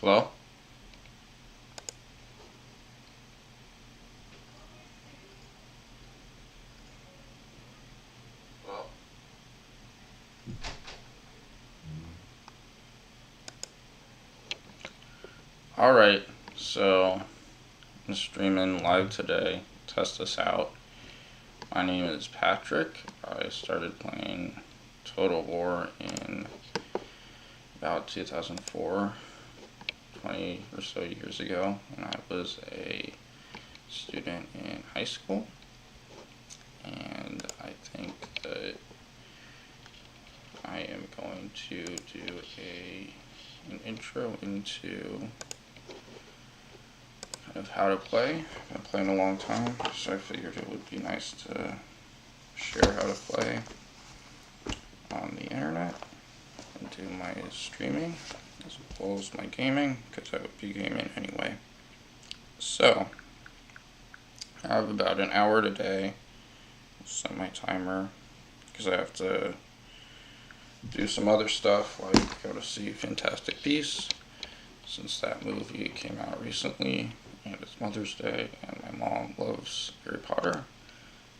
Hello? Alright, so I'm streaming live today. Test this out. My name is Patrick. I started playing Total War in about 2004, 20 or so years ago, and I was a student in high school. And I think that I am going to do an intro into kind of how to play. I've been playing a long time, so I figured it would be nice to share how to play on the internet and do my streaming as well as my gaming, because I would be gaming anyway. So, I have about an hour today. I'll set my timer because I have to do some other stuff, like go to see Fantastic Beasts, since that movie came out recently and it's Mother's Day and my mom loves Harry Potter.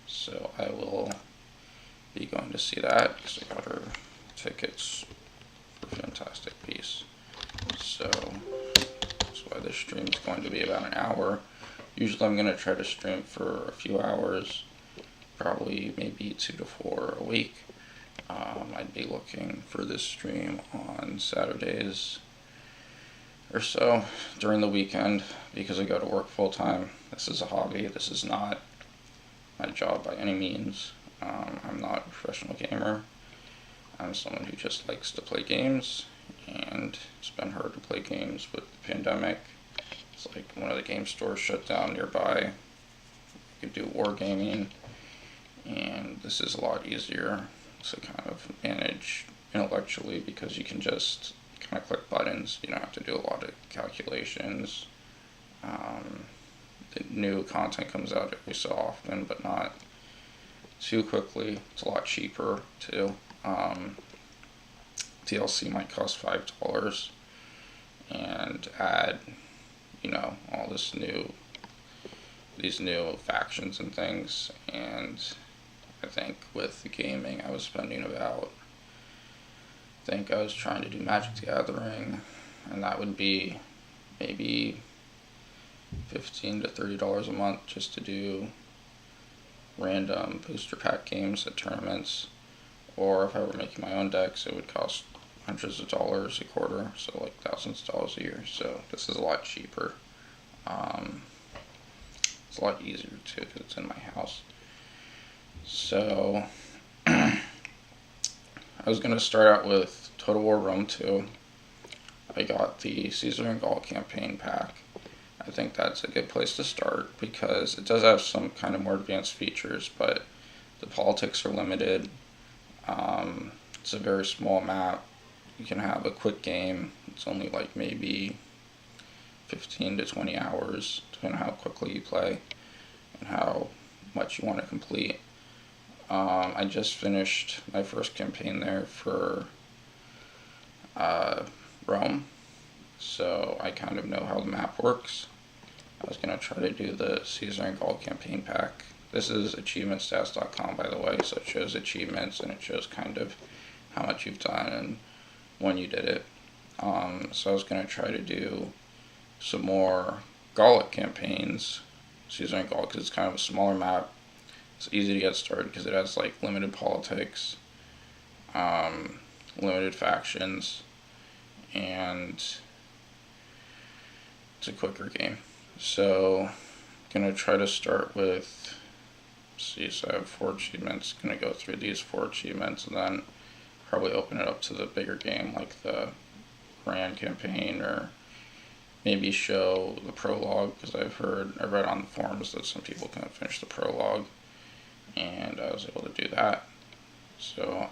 So I will be going to see that because I got her tickets for Fantastic Beasts. So that's why this stream is going to be about an hour. Usually I'm going to try to stream for a few hours, probably maybe 2 to 4 a week. I'd be looking for this stream on Saturdays or so during the weekend because I go to work full time. This is a hobby. This is not my job by any means. I'm not a professional gamer. I'm someone who just likes to play games, and it's been hard to play games with the pandemic. It's like one of the game stores shut down nearby. You could do wargaming, and this is a lot easier to kind of manage intellectually because you can just kind of click buttons. You don't have to do a lot of calculations. The new content comes out every so often, but not too quickly. It's a lot cheaper too. DLC might cost $5 and add, all these new factions and things. And I think with the gaming, I was trying to do Magic the Gathering, and that would be maybe $15 to $30 a month just to do random booster pack games at tournaments. Or if I were making my own decks, it would cost hundreds of dollars a quarter, so like thousands of dollars a year. So this is a lot cheaper. It's a lot easier too because it's in my house. So I was going to start out with Total War Rome 2. I got the Caesar and Gaul campaign pack. I think that's a good place to start because it does have some kind of more advanced features, but the politics are limited. It's a very small map. You can have a quick game. It's only like maybe 15 to 20 hours, depending on how quickly you play and how much you want to complete. I just finished my first campaign there for Rome, so I kind of know how the map works. I was going to try to do the Caesar and Gaul campaign pack. This is achievementstats.com, by the way, so it shows achievements and it shows kind of how much you've done and when you did it. So I was going to try to do some more Gallic campaigns, Caesar and Gaul, because it's kind of a smaller map. It's easy to get started because it has like limited politics, limited factions, and it's a quicker game. So I'm going to try to start with, so I have 4 achievements. Going to go through these 4 achievements and then probably open it up to the bigger game like the Grand campaign, or maybe show the prologue because I read on the forums that some people couldn't finish the prologue, and I was able to do that. So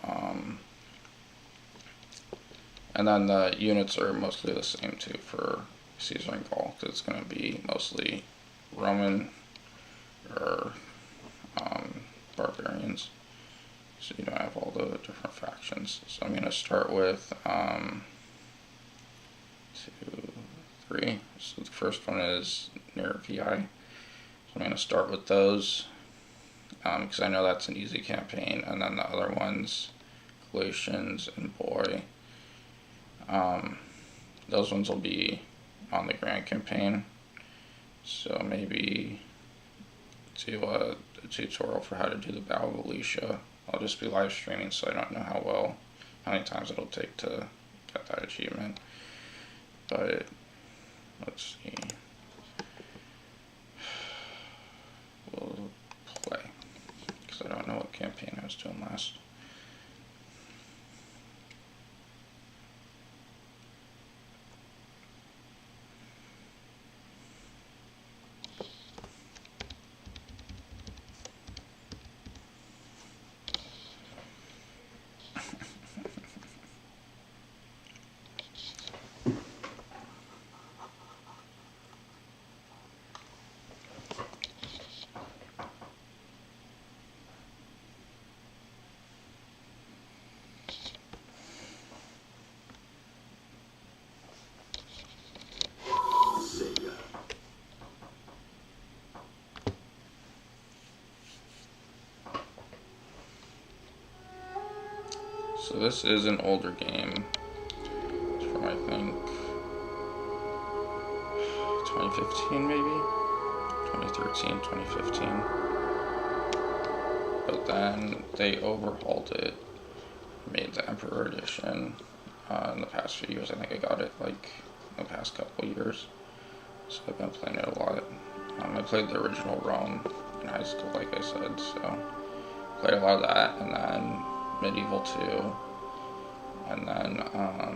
and then the units are mostly the same too for Caesar and Gaul because it's going to be mostly Roman or barbarians, so you don't have all the different factions. So I'm going to start with 3. So the first one is Nervi. So I'm going to start with those because I know that's an easy campaign, and then the other ones, Galatians and Boy, those ones will be on the Grand campaign. So maybe do a tutorial for how to do the Battle of Alicia. I'll just be live streaming, so I don't know how many times it'll take to get that achievement. But let's see. We'll play, because I don't know what campaign I was doing last. So this is an older game. It's from, I think, 2015 maybe? 2013, 2015. But then they overhauled it, made the Emperor Edition in the past few years. I think I got it like in the past couple years. So I've been playing it a lot. I played the original Rome in high school, like I said, so played a lot of that, and then Medieval 2, and then I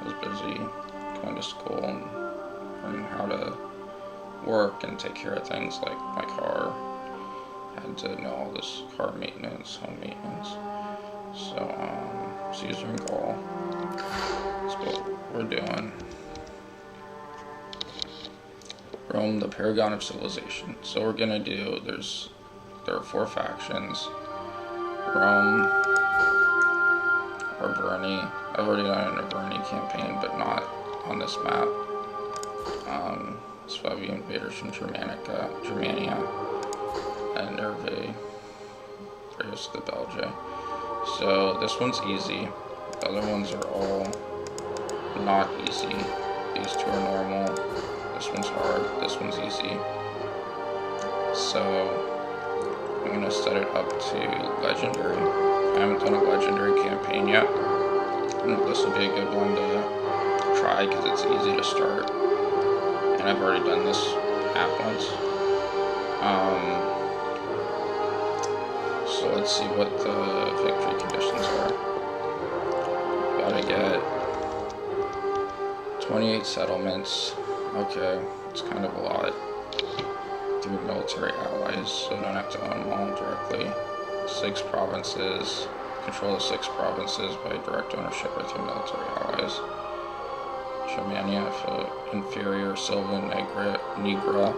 was busy going to school and learning how to work and take care of things like my car. Had to know all this car maintenance, home maintenance. So Caesar and Gaul. That's what we're doing. Rome, the paragon of civilization. So we're gonna do, there are 4 factions. Rome, Arverni. I've already done an Arverni campaign, but not on this map. Swabi invaders from Germania, and Nerve, Reyes de Belge. So this one's easy. The other ones are all not easy. These 2 are normal. This one's hard. This one's easy. So I'm going to set it up to Legendary. I haven't done a Legendary campaign yet. This will be a good one to try because it's easy to start. And I've already done this map once. So let's see what the victory conditions are. Gotta get 28 settlements. Okay, it's kind of a lot. Through military allies, so I don't have to own them all directly. 6 provinces. Control the 6 provinces by direct ownership or through military allies. Germania, Inferior, Silva, Nigra.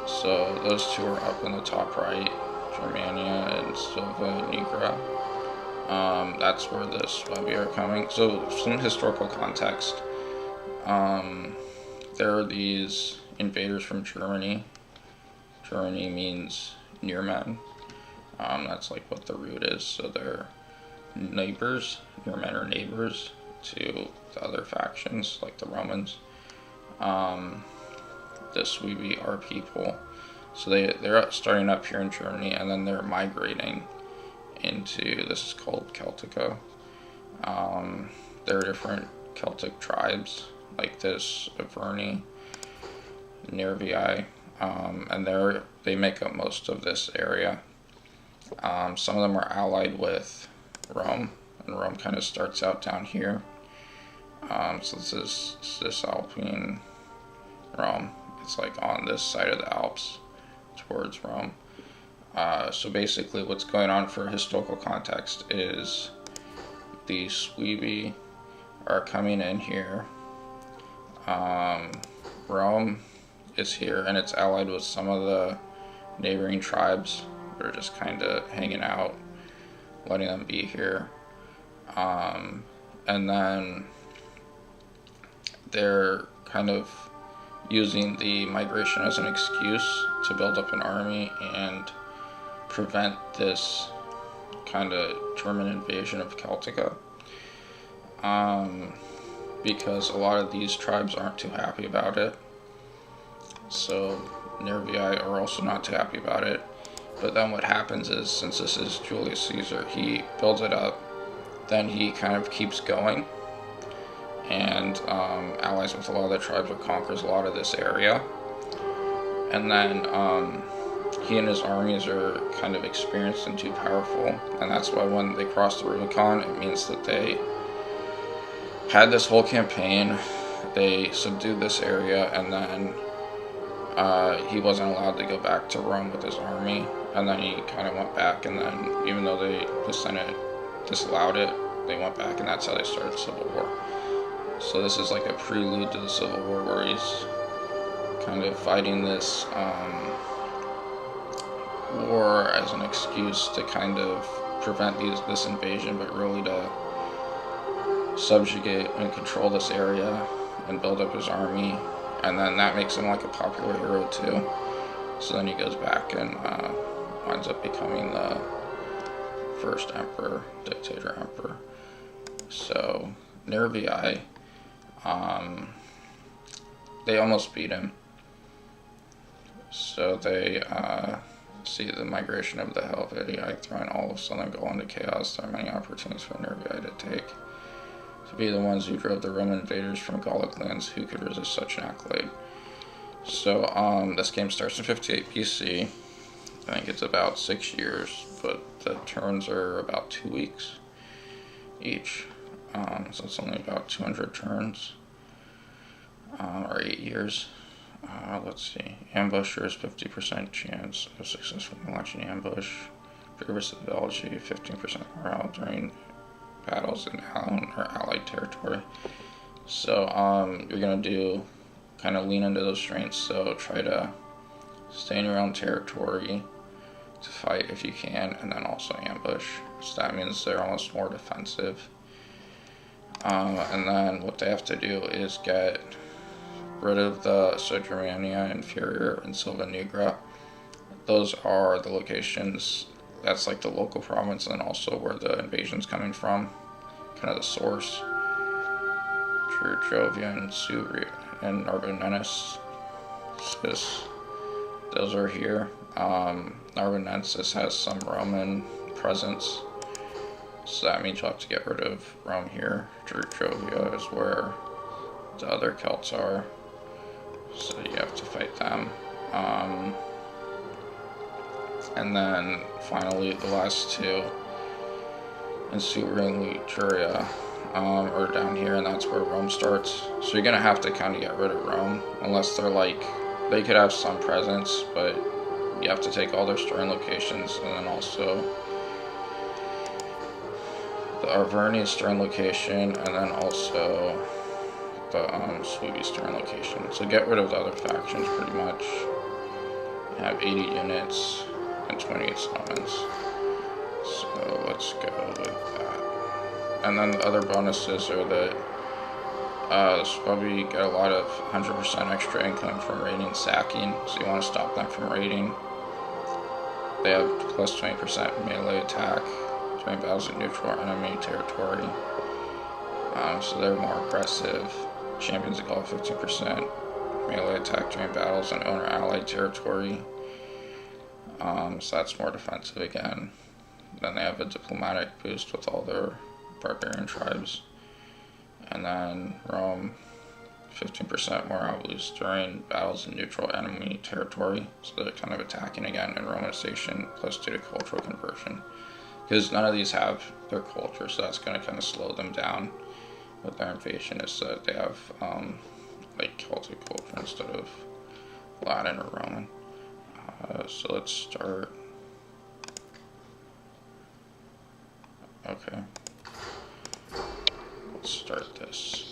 So those 2 are up in the top right. Germania and Silva, Nigra. That's where the Swabi are coming. So some historical context. There are these invaders from Germany. Germany means near men. That's like what the root is. So they're neighbors. Near men are neighbors to the other factions, like the Romans. The Swabi are people. So they're starting up here in Germany, and then they're migrating into, this is called Celtica. There are different Celtic tribes, like this Averni, Nervii, and they make up most of this area. Some of them are allied with Rome, and Rome kind of starts out down here. So this is Cisalpine Rome. It's like on this side of the Alps towards Rome. So basically what's going on for historical context is the Swabi are coming in here. Rome is here, and it's allied with some of the neighboring tribes. They're just kind of hanging out, letting them be here. And then they're kind of using the migration as an excuse to build up an army and prevent this kind of German invasion of Celtica. Because a lot of these tribes aren't too happy about it. So Nervii are also not too happy about it. But then what happens is, since this is Julius Caesar, he builds it up, then he kind of keeps going, and allies with a lot of the tribes or conquers a lot of this area. And then he and his armies are kind of experienced and too powerful, and that's why when they cross the Rubicon, it means that they had this whole campaign, they subdued this area, and then he wasn't allowed to go back to Rome with his army, and then he kind of went back, and then even though the Senate disallowed it, they went back, and that's how they started the Civil War. So this is like a prelude to the Civil War, where he's kind of fighting this war as an excuse to kind of prevent this invasion, but really to subjugate and control this area and build up his army. And then that makes him like a popular hero too. So then he goes back and winds up becoming the first emperor, dictator emperor. So Nervii, they almost beat him. So they see the migration of the Helvetii throwing all of Southern Gaul into chaos. There are many opportunities for Nervii to take, to be the ones who drove the Roman invaders from Gallic lands. Who could resist such an accolade? So this game starts in 58 BC. I think it's about 6 years, but the turns are about 2 weeks each. So it's only about 200 turns, or 8 years. Let's see. Ambushers, 50% chance of successfully launching ambush. Versatility, 15% morale during battles in allied territory. So you're gonna do kind of lean into those strengths. So try to stay in your own territory to fight if you can, and then also ambush. So that means they're almost more defensive. And then what they have to do is get rid of the Sogermania, Inferior, and Silva Nigra. Those are the locations, that's like the local province, and also where the invasion's coming from, kind of the source. Trujovia and Suri and Narbonensis, those are here. Narbonensis has some Roman presence, so that means you'll have to get rid of Rome here. Trujovia is where the other Celts are, so you have to fight them. And then finally the last two, in Suri and Liguria, are down here, and that's where Rome starts. So you're gonna have to kind of get rid of Rome, unless they're like, they could have some presence, but you have to take all their storing locations, and then also the Arverni storing location, and then also the Suevi storing location. So get rid of the other factions pretty much. You have 80 units and 28 summons. So let's go with that. And then the other bonuses are that this probably get a lot of 100% extra income from raiding and sacking, so you want to stop them from raiding. They have plus 20% melee attack during battles in neutral enemy territory, so they're more aggressive. Champions of Gaul, 15% melee attack during battles in owner allied territory, so that's more defensive again. Then they have a diplomatic boost with all their barbarian tribes. And then Rome, 15% morale boost during battles in neutral enemy territory, so they're kind of attacking again. And Romanization, plus 2 to cultural conversion, because none of these have their culture, so that's going to kind of slow them down with their invasion, is that they have like Celtic culture instead of Latin or Roman. So let's start. Okay, let's start this.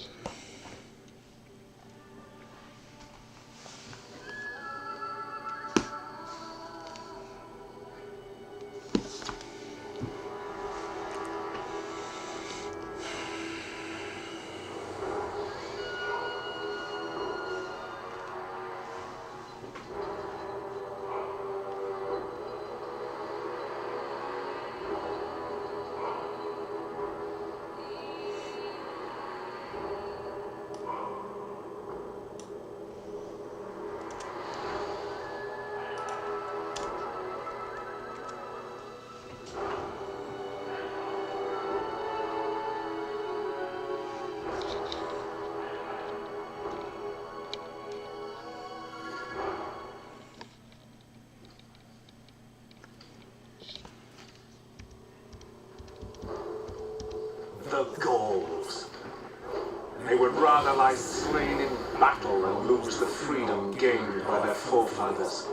the Gauls. They would rather lie slain in battle than lose the freedom gained by their forefathers.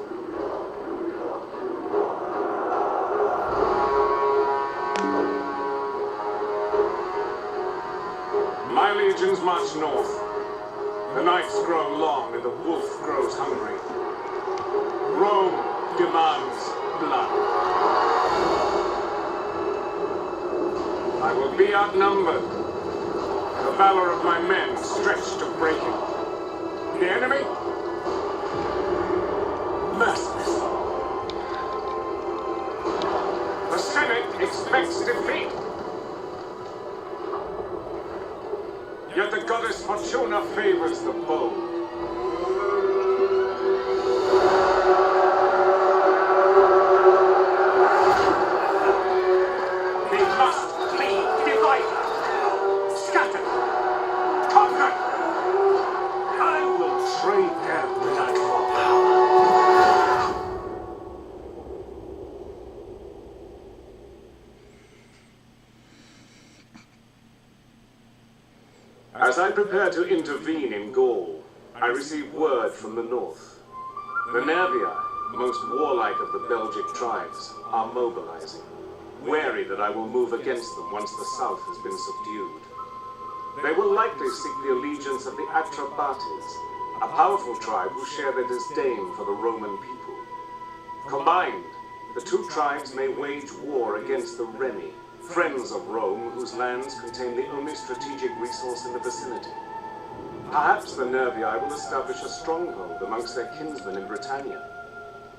My legions march north. The nights grow long and the wolf grows hungry. Rome demands blood. I will be outnumbered. The valor of my men stretched to breaking. The enemy? Merciless. The Senate expects defeat. Yet the goddess Fortuna favors the bold. They must be divided, scattered, conquered. I will trade their blood for power. As I prepare to intervene in Gaul, I receive word from the north. The Nervii, most warlike of the Belgic tribes, are mobilizing, wary that I will move against them once the south has been subdued. They will likely seek the allegiance of the Atrebates, a powerful tribe who share their disdain for the Roman people. Combined, the two tribes may wage war against the Remi, friends of Rome whose lands contain the only strategic resource in the vicinity. Perhaps the Nervii will establish a stronghold amongst their kinsmen in Britannia.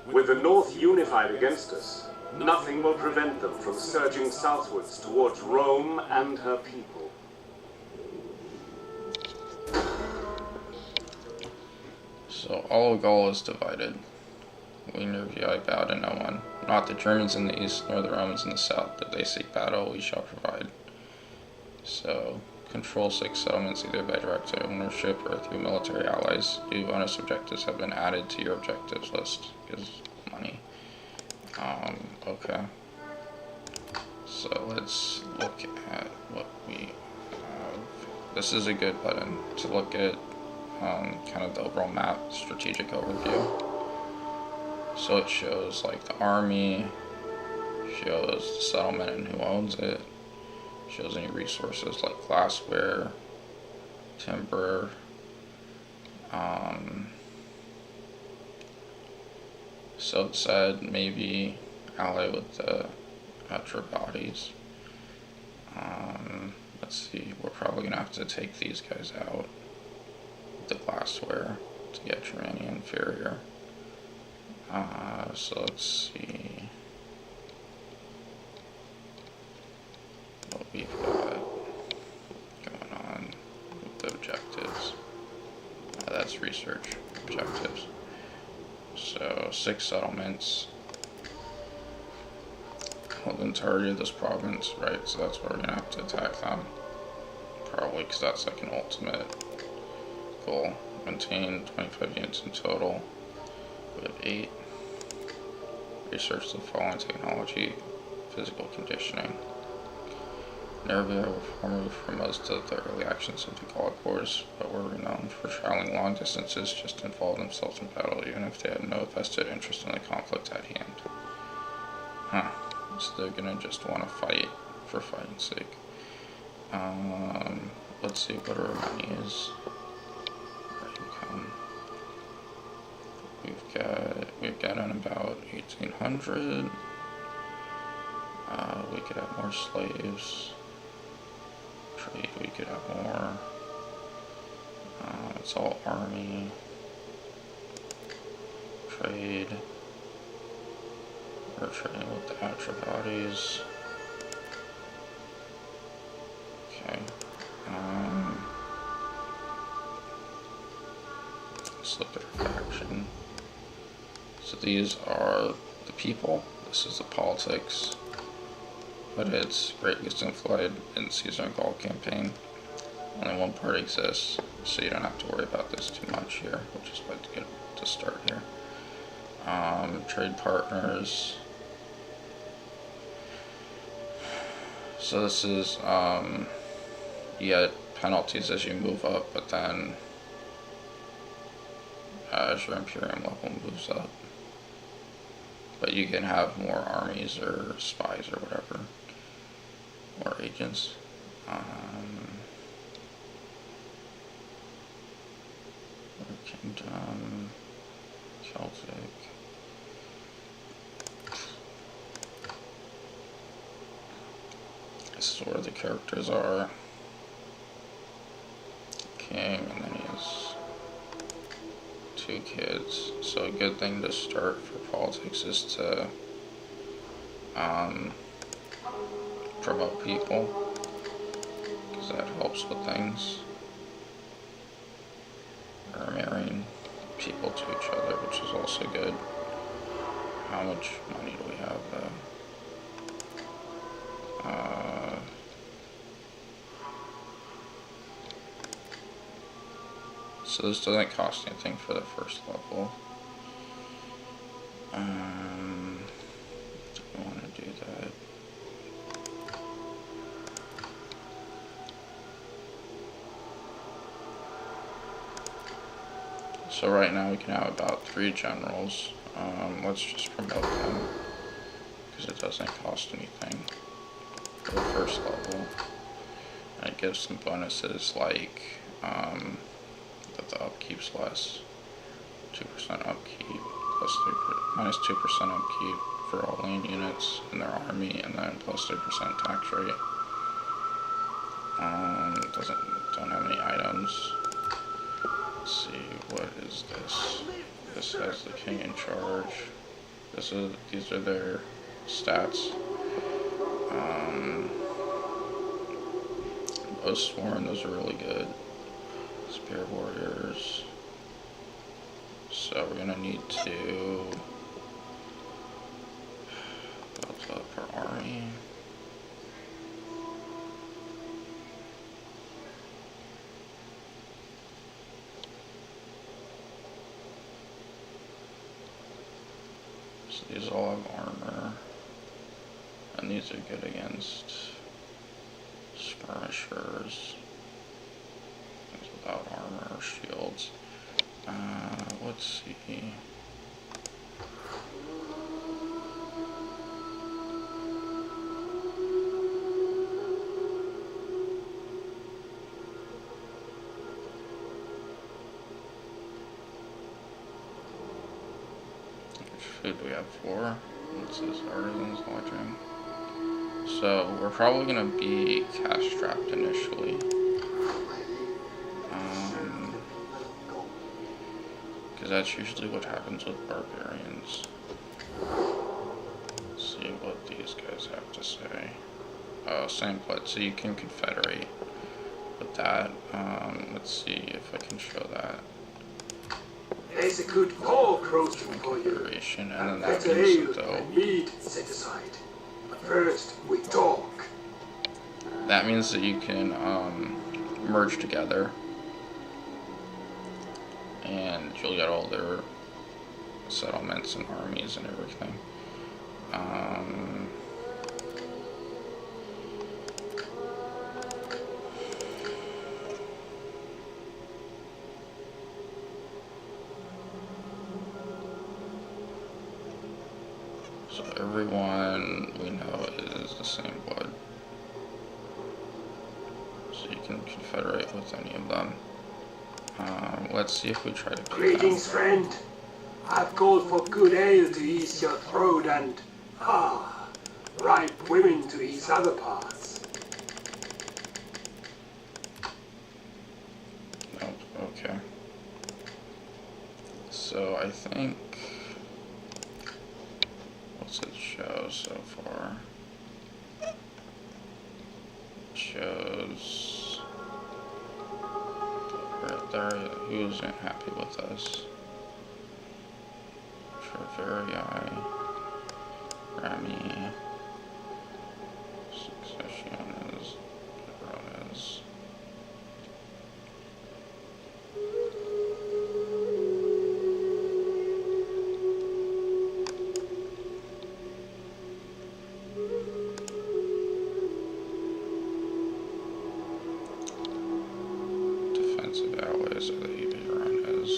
With the north unified against us, nothing will prevent them from surging southwards towards Rome and her people. So all of Gaul is divided. We Nervii bow to no one, not the Germans in the east, nor the Romans in the south. If they seek battle, we shall provide. So, control 6 settlements either by direct ownership or through military allies. New bonus objectives have been added to your objectives list. Gives money. Okay. So let's look at what we have. This is a good button to look at kind of the overall map, strategic overview. So it shows like the army, shows the settlement and who owns it, shows any resources like glassware, timber, so it said maybe ally with the Atrebates. Let's see, we're probably gonna have to take these guys out with the glassware to get Germania inferior. So let's see what we've got going on with the objectives. That's research objectives. So 6 settlements. Hold the entirety of this province, right? So that's where we're gonna have to attack them. Probably because that's like an ultimate goal. Maintain 25 units in total. We have 8. Research the following technology, physical conditioning. Nervii were formerly for most of the early actions of the Gallic Wars, but were renowned for traveling long distances just to involve themselves in battle, even if they had no vested interest in the conflict at hand. So they're gonna just want to fight for fighting's sake. Let's see what our money is. Our income. We've got on about 1,800. We could have more slaves. Trade, we could have more. It's all army. Trade. We're trading with the Atrebates. Okay. Let's look at our faction. So these are the people. This is the politics. But it's greatly simplified in the Caesar and Gaul campaign. Only one party exists, so you don't have to worry about this too much here, which is quite good to start here. Trade partners. So this is you get penalties as you move up, but then as your Imperium level moves up. But you can have more armies or spies or whatever, or agents. Kingdom, Celtic. This is where the characters are. King, and then he has 2 kids. So a good thing to start for politics is to promote people, because that helps with things. Or marrying people to each other, which is also good. How much money do we have though? So this doesn't cost anything for the first level. Do we want to do that? So right now we can have about 3 generals. Let's just promote them, because it doesn't cost anything for the first level. And it gives some bonuses like that the upkeep's less, 2% upkeep, plus 3%, minus 2% upkeep for all land units in their army, and then plus 3% tax rate. Don't have any items. Let's see, what is this? This has the king in charge. These are their stats. Most sworn, those are really good. Spear warriors. So we're gonna need to build up our army. So these all have armor, and these are good against skirmishers, things without armor or shields. Let's see. Food we have 4. This is artisans watching. So we're probably gonna be cash strapped initially. Because that's usually what happens with barbarians. Let's see what these guys have to say. Oh, same pledge, so you can confederate with that. Let's see if I can show that. There's a good pork roasting for you. And then that Better means ale that and meat set aside. But first, we talk. that means that you can merge together, and you'll get all their settlements and armies and everything. So everyone we know is the same blood. So you can confederate with any of them. Let's see if we try to... Greetings, friend. I've called for good ale to ease your throat and, ripe women to ease other parts. Nope, okay. So I think... What's it show so far? It shows... There, who isn't happy with us? Treverii, Rami, Successiones, Barones. defensive allies are they run as?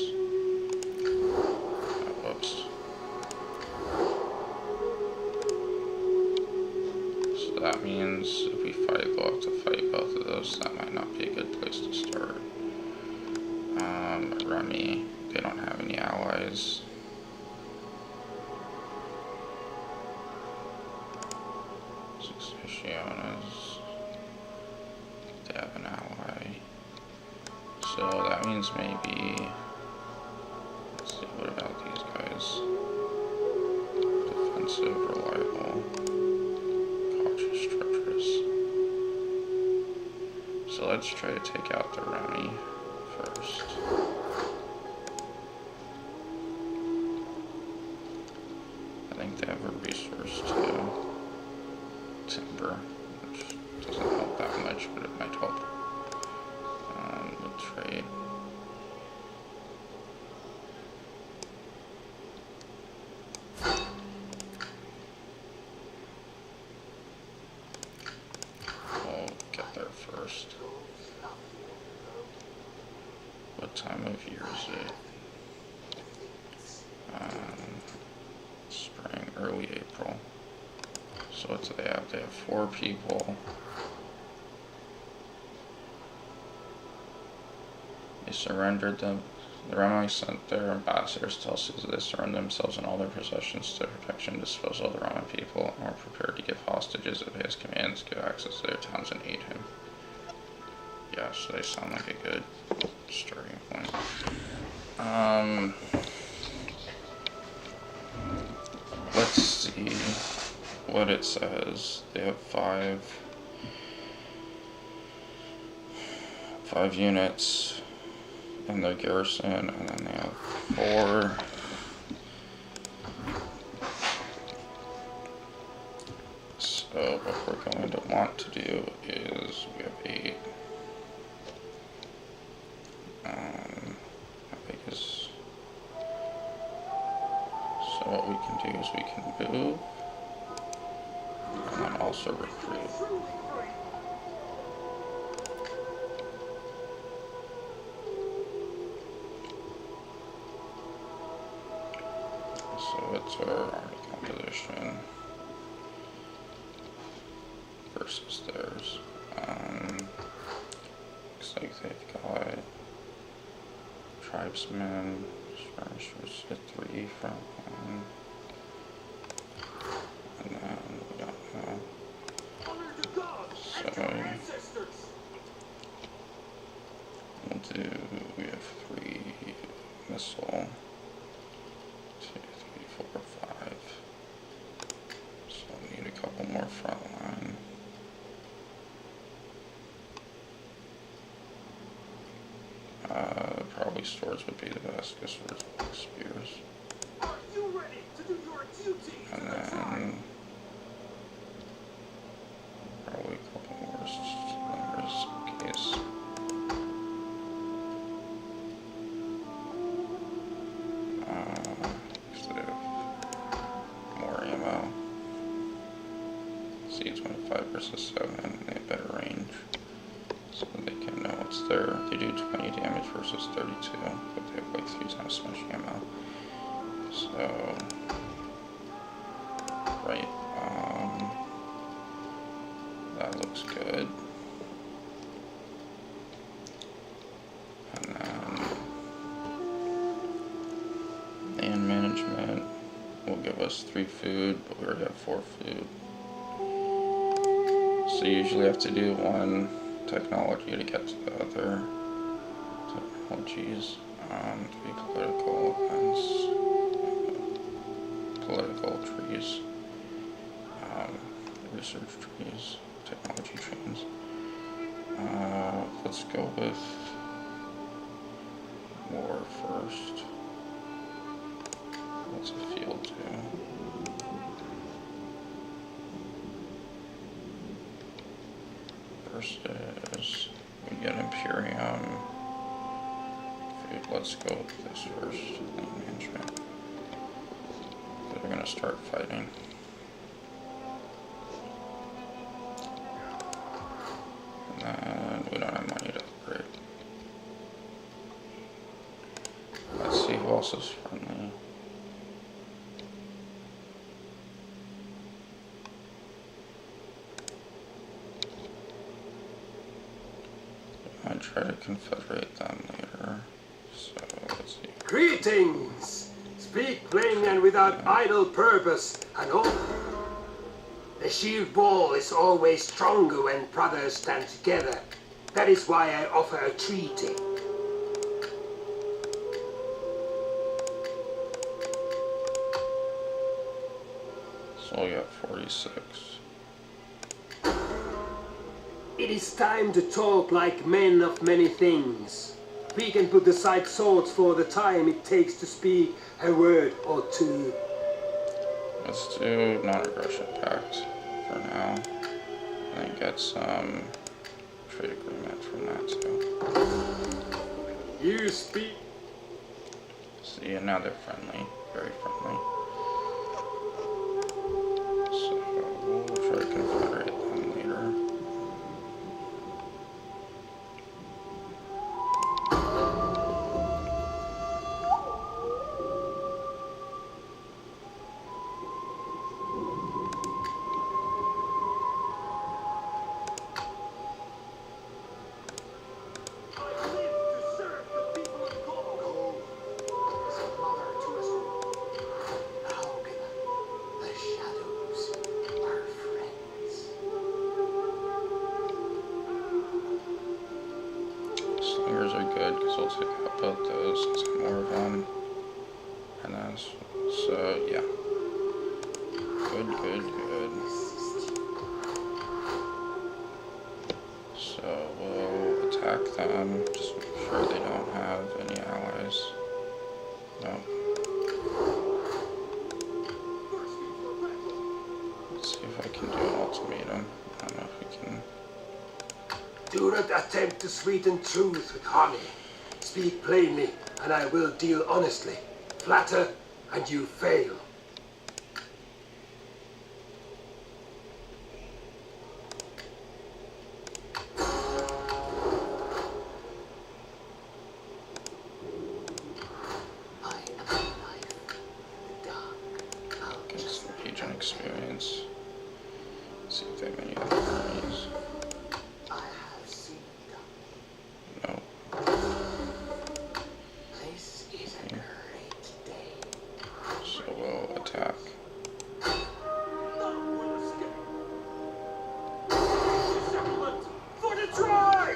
Whoops. So that means if we fight, we'll have to fight both of those. That might not be a good place to start. Remy, they don't have any allies. Successiones, they have an ally. So that means maybe, let's see, what about these guys? Defensive, reliable, cautious, treacherous. So let's try to take out the Remy first. I think they have a resource too. Timber, which doesn't help that much, but it might help with trade. We'll get there first. What time of year is it? Spring, early April. So what do they have? They have 4 people. They surrendered them. The Remy sent their ambassadors to Elsie. They surrendered themselves and all their possessions to protection and disposal of the Roman people, and were prepared to give hostages, obey his commands, give access to their towns, and aid him. Yeah, so they sound like a good starting point. Let's see what it says. They have 5 units in their garrison, and then they have 4. So what we're going to want to do is we have 8. How big is? So what we can do is we can move. And then also recruit. So what's our army composition versus theirs? Looks like they've got tribesmen, skirmishers at 3 front line. And then we don't know. So we'll do, we have 3 missile, 2, 3, 4, 5. So we need a couple more front line. Probably swords would be the best because swords are like spears. And then probably a couple more slingers in case. Because they have more ammo. See, 25 versus 7, and they have better range. So they can know what's there. They do 20 damage versus 32, but they have like 3 times as much ammo. So, right, that looks good. And then, land management will give us 3 food, but we already have 4 food. So you usually have to do 1 technology to get to the other technologies. 3 political events, political trees, research trees, technology trees. Let's go with war first. What's a field do? Versus, we get Imperium. Food, let's go with this first, land management. They're gonna start fighting. And then we don't have money to upgrade. who else is friendly? I try to confederate them later. So let's see. Greetings! Speak plain and without idle purpose, and all. The shield wall is always stronger when brothers stand together. That is why I offer a treaty. So we got 46. It is time to talk like men of many things. We can put aside swords for the time it takes to speak a word or two. Let's do non-aggression pact for now. And then get some trade agreement from that too. You speak. See, and now they're friendly, very friendly. So we'll try to confederate them later. Slingers are good because we'll take out both those and some more of them. And then, so yeah. Good. So we'll attack them, just make sure they don't have any allies. No. Let's see if I can do an ultimatum. I don't know if we can. Do not attempt to sweeten truth with honey. Speak plainly, and I will deal honestly. Flatter, and you fail. Get some agent experience. See if they have any other armies. No. This is a great day. So we'll attack. For the try!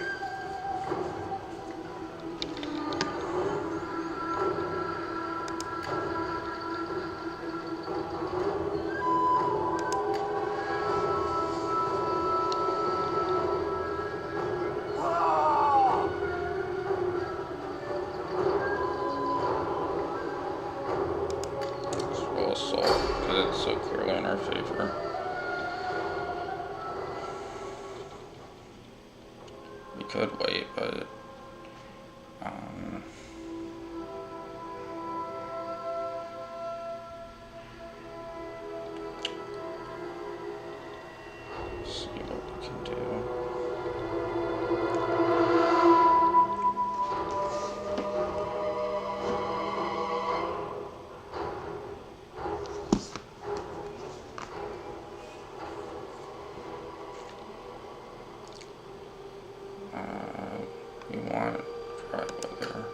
So we'll assault because it's so clearly in our favor. We could wait, but see what we can do. We want dry weather.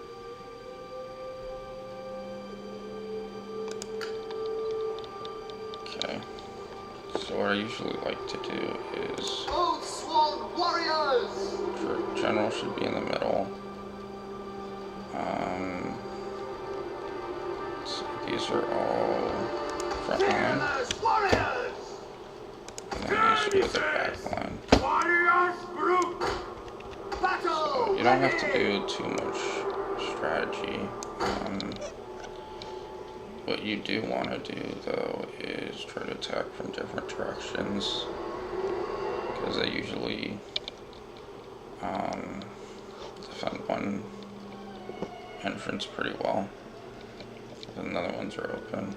Okay. So what I usually like to do is Old Swan Warriors! general should be in the middle. So these are all front line, Warriors! and then these are the back line. Warriors group! Battle! So you don't have to do too much strategy. What you do want to do though is try to attack from different directions, because they usually defend one entrance pretty well, and the other ones are open.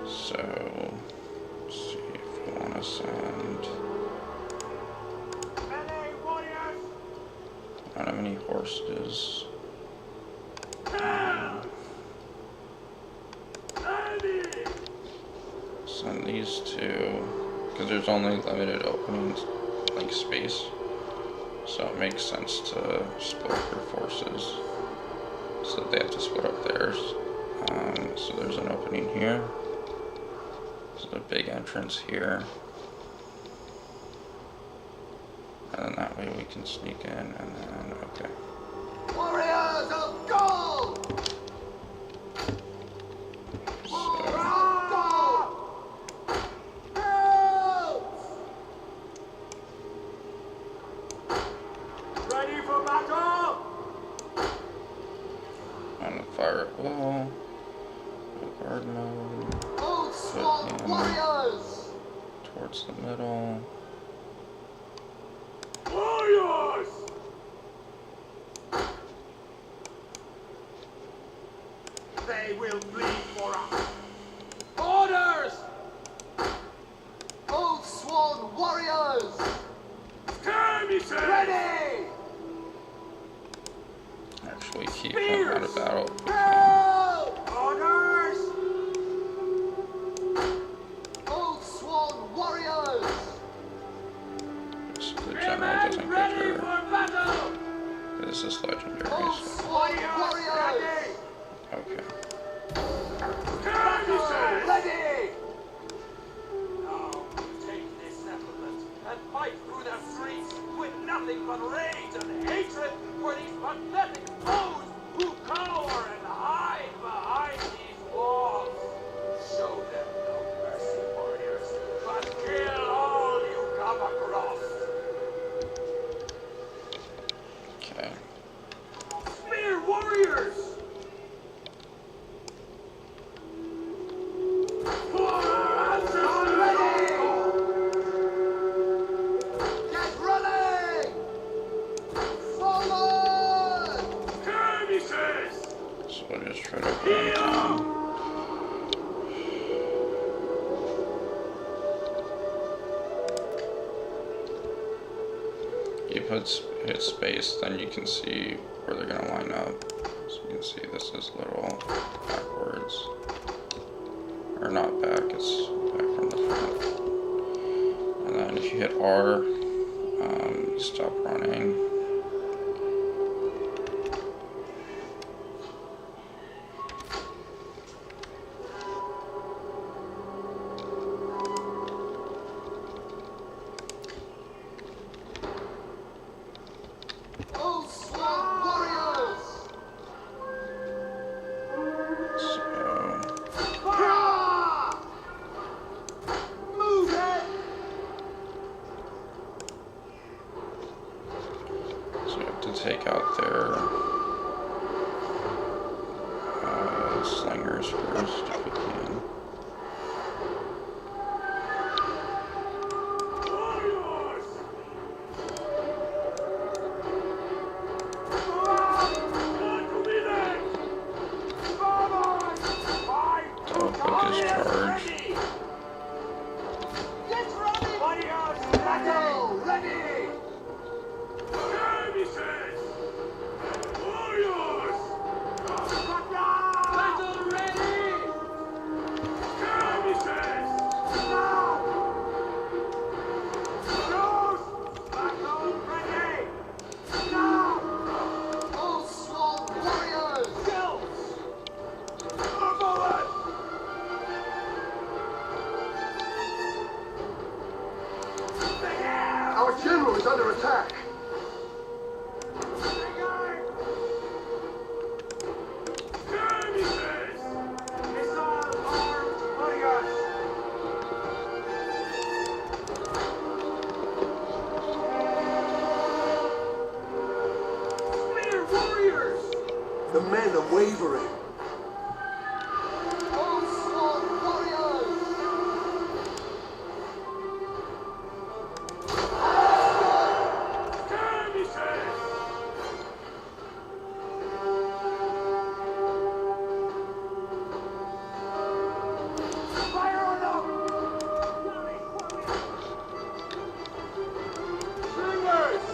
So let's see if we want to send. I don't have any horses. these two, because there's only limited openings, like space, so it makes sense to split up your forces, so they have to split up theirs. So there's an opening here, there's a big entrance here, and then that way we can sneak in, and then, okay. Warriors of gold! Ready for battle! I'm gonna fire at will. Guard mode. Old Swan Warriors! Towards the middle. Warriors! They will bleed for us. Orders! Old Swan Warriors! Skirmishers! Ready! Actually keep them out of battle. Orders! Old Swan Warriors! So the general doesn't get her. For battle! This is legendary. Old So. Swan Warriors! Okay. Skirmishers! Ready! Now take this settlement and fight through the streets with nothing but rage and hatred for these pathetic foes who cower and hide behind these walls. Show them no mercy, warriors, but kill all you come across. Okay. Spear warriors! Get ready! Forward! Skirmishers! So we'll just try to open down. You hit space, then you can see where they're gonna line up. So you can see this is a little backwards. Or not back, it's back from the front. And then if you hit R, you stop running. Old Swan Warriors! So Move it! you have to take out their slingers first if you can. Warriors! So quick is charge. Get ready! Warriors, battle ready! Skirmishers! Warriors! Battle ready! Skirmishers! Now! Troops! Battle ready! Now! All Swan Warriors! Skills! Forward! Our general is under attack! Skirmishers! Missile-armed warriors! Spear warriors! The men are wavering. All Swan Warriors! Skirmishers! Fire on them! Slingers!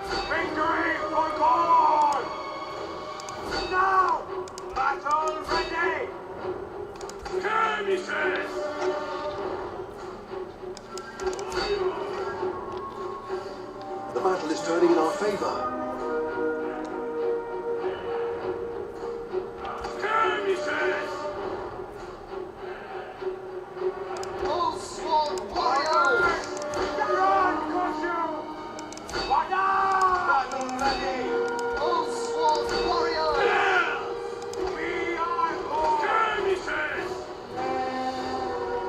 Victory for God! Now! Battle ready! Skirmishes! The battle is turning in our favor. Skirmishes! Oh, sworn warriors! Run, Koshu! Wada! Battle ready! Oh, sworn warriors! We are for skirmishes!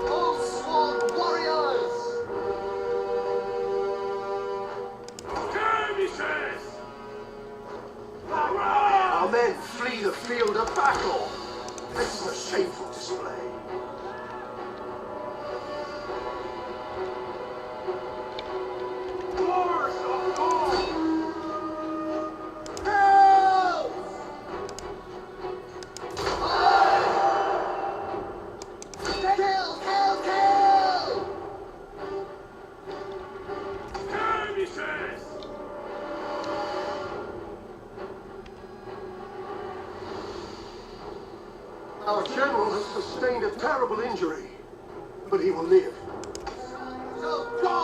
Oh, sworn warriors! Skirmishes! Our men flee the field of battle. This is a shameful display. Wars of God! Help! Kill, kill, kill! Skirmishes! Our general has sustained a terrible injury, but he will live. So go!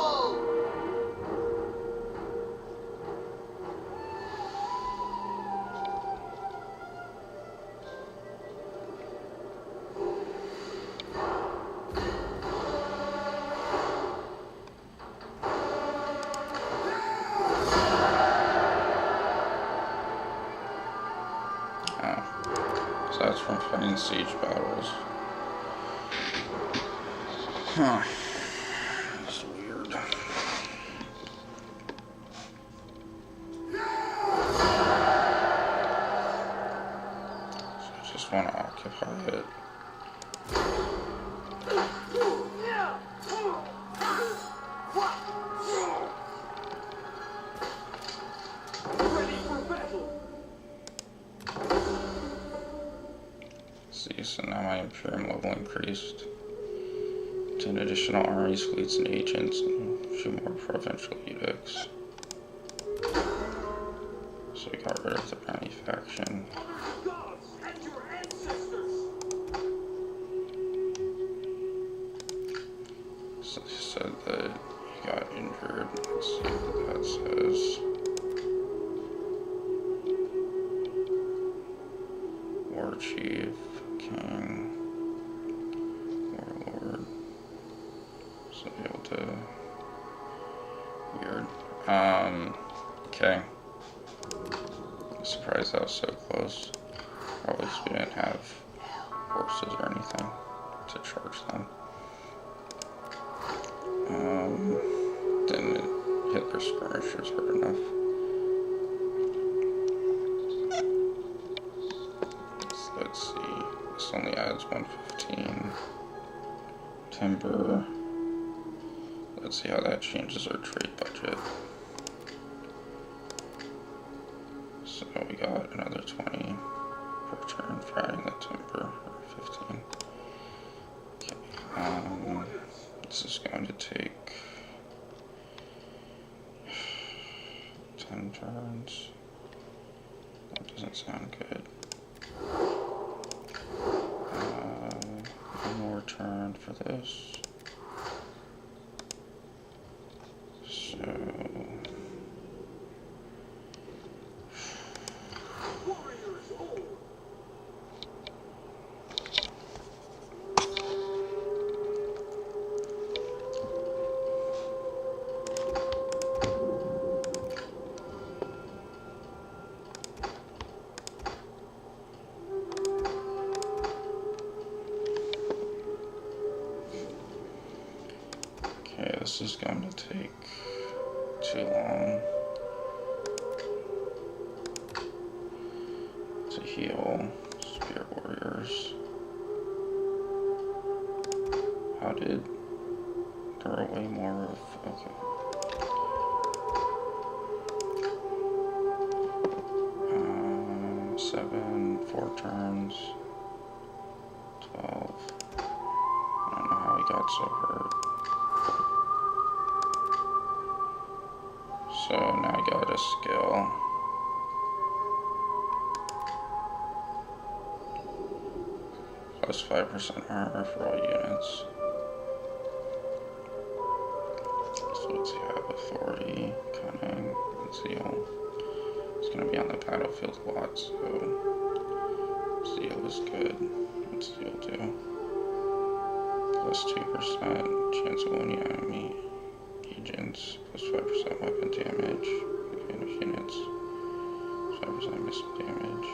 Oh. So that's from fighting siege battles. Huh. That's weird. So I just want to occupy it. Ready for battle! See, so now my Imperium level increased. 10 additional armies, fleets, and agents, and a few more provincial edicts. So we got rid of the bounty faction. Gods and your ancestors! So they said that he got injured. Let's see what that says. War Chief, King, Warlord. So be able to... Weird. Okay. I'm surprised that was so close. Or at least we didn't have horses or anything to charge them. Didn't hit their skirmishers hard enough. So let's see. This only adds 115. Timber. Let's see how that changes our trade budget. So we got another 20 per turn for adding the timber, or 15. Okay, this is going to take 10 turns. That doesn't sound good. One more turn for this. So Warriors all! okay, this is going to take too long to heal Spear Warriors. How did there are way more of okay. 7, 4 turns, 12. I don't know how he got so hurt. So now I got a skill. Plus 5% armor for all units. So let's see, I have authority, cunning, and zeal. It's gonna be on the battlefield a lot, so zeal is good. What's zeal do? Plus 2% chance of wounding enemy agents, plus 5% weapon damage, advantage units, 5% missile damage,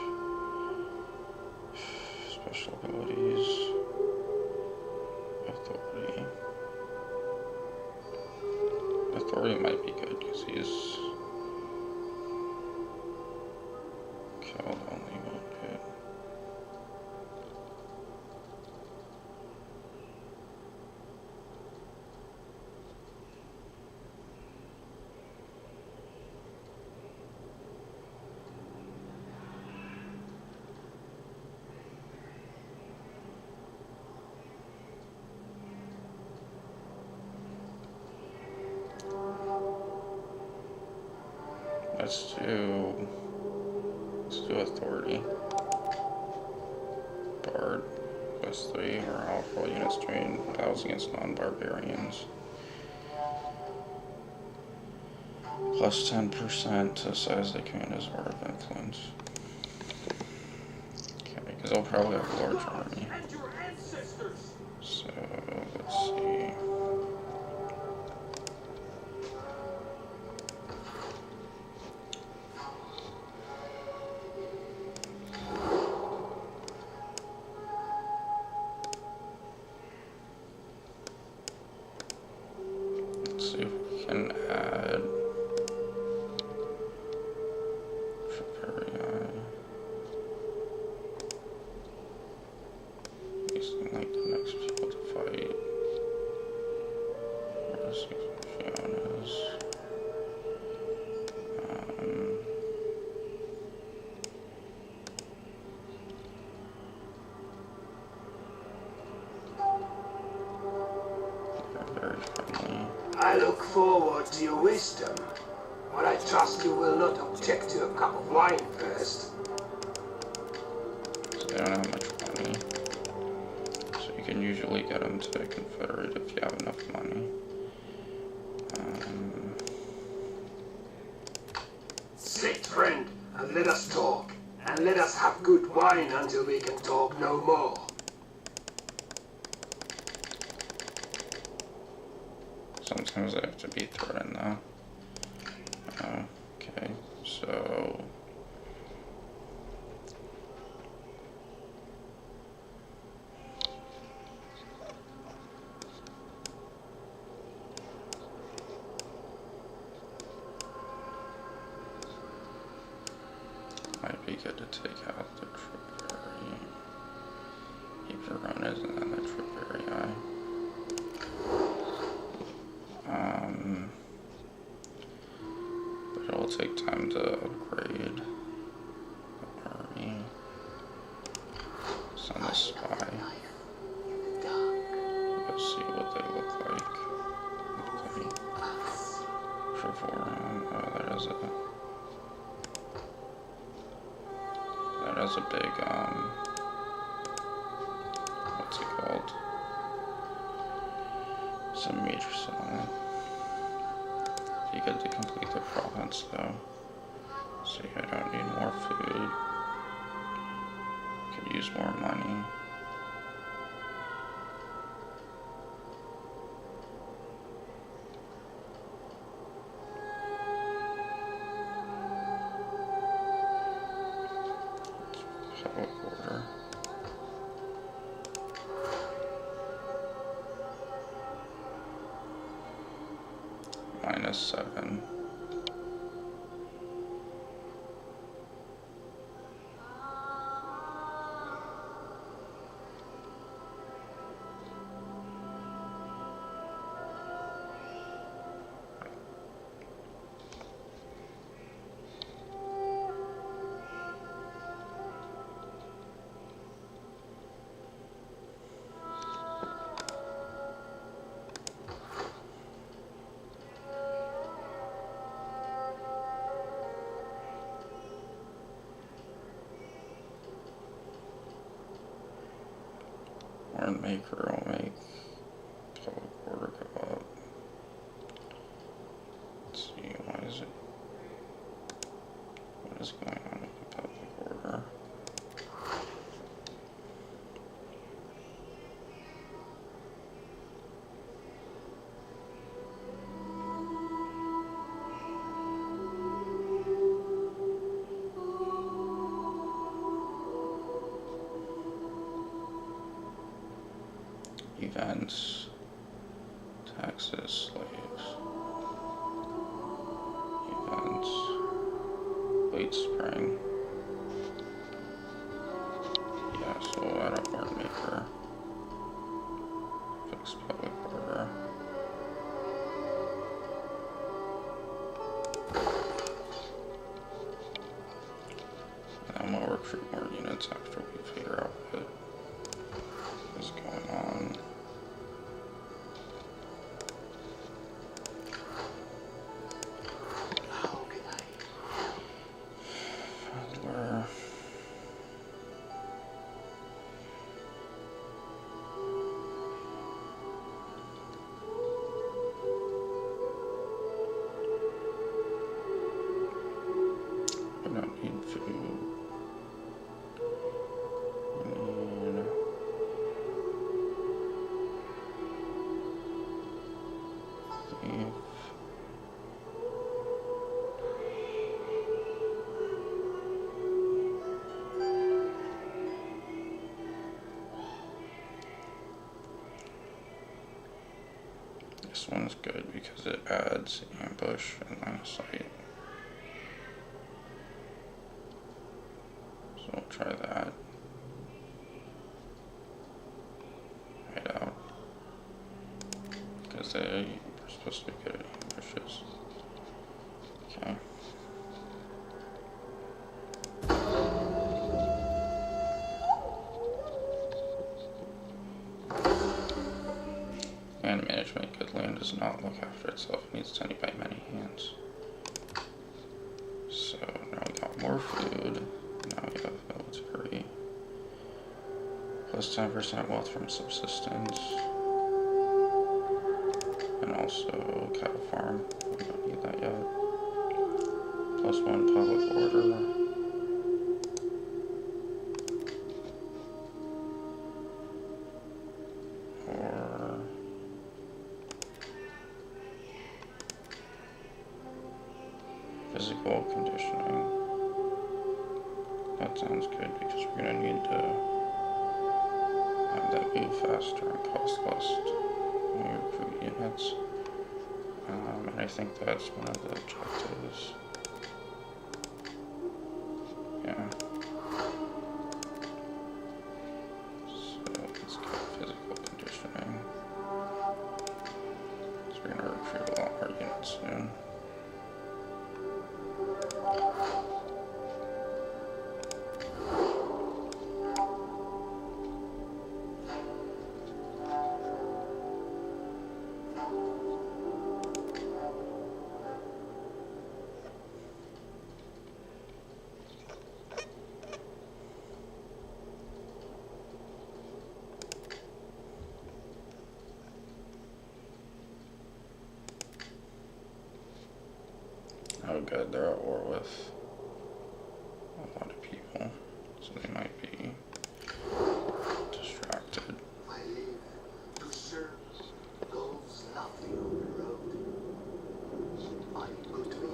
special abilities, authority. Authority might be good because he's killed only wounded. Let's do authority. Bard, plus 3, or all for all units trained battles against non-barbarians. Plus 10% to the size they command as War of Influence. Okay, because I'll probably have a large army. So, let's see. Let's see if we can add Tripperii. Using like the next people to fight. Where's Fiona's? They're very friendly. I look forward to your wisdom, but I trust you will not object to a cup of wine first. So they don't have much money. So you can usually get them to confederate if you have enough money. Sit, friend, and let us talk, and let us have good wine until we can talk no more. Sometimes I have to be threatened though. Okay, so might be good to take out the Tripperii. Verona's and then the Tripperii. But it'll take time to upgrade the army. Send a spy. Let's see what they look like. Trevorum. Oh, that is a big, what's it called? It's a major settlement. Be good to complete the province though. See, I don't need more food. Could use more money. Public order. -7. Warren Maker will make public order go up. Let's see, why is it? What is going on with the public order? Events, taxes, slaves, events, late spring. Yeah, so add up Warren Maker, fix public order. And then we'll recruit more units after we figure out what is going on. Adler. We don't need food. We need thief. This one's good because it adds ambush and line of sight. So we'll try that. Hide out. Because they are supposed to be good at ambushes. Okay. Land management. Good land does not look after itself. It needs tended by many hands. So now we got more food. Now we have military. Plus 10% wealth from subsistence. And also cattle farm. We don't need that yet. Plus 1 public order. Or physical conditioning. That sounds good because we're gonna need to have that move faster and cost less when we recruit units. And I think that's one of the objectives. Yeah. So let's get physical conditioning. So we're gonna recruit a lot more units soon. Oh good, they're at war with a lot of people, so they might be distracted. I live to serve those laughing on the road. I could be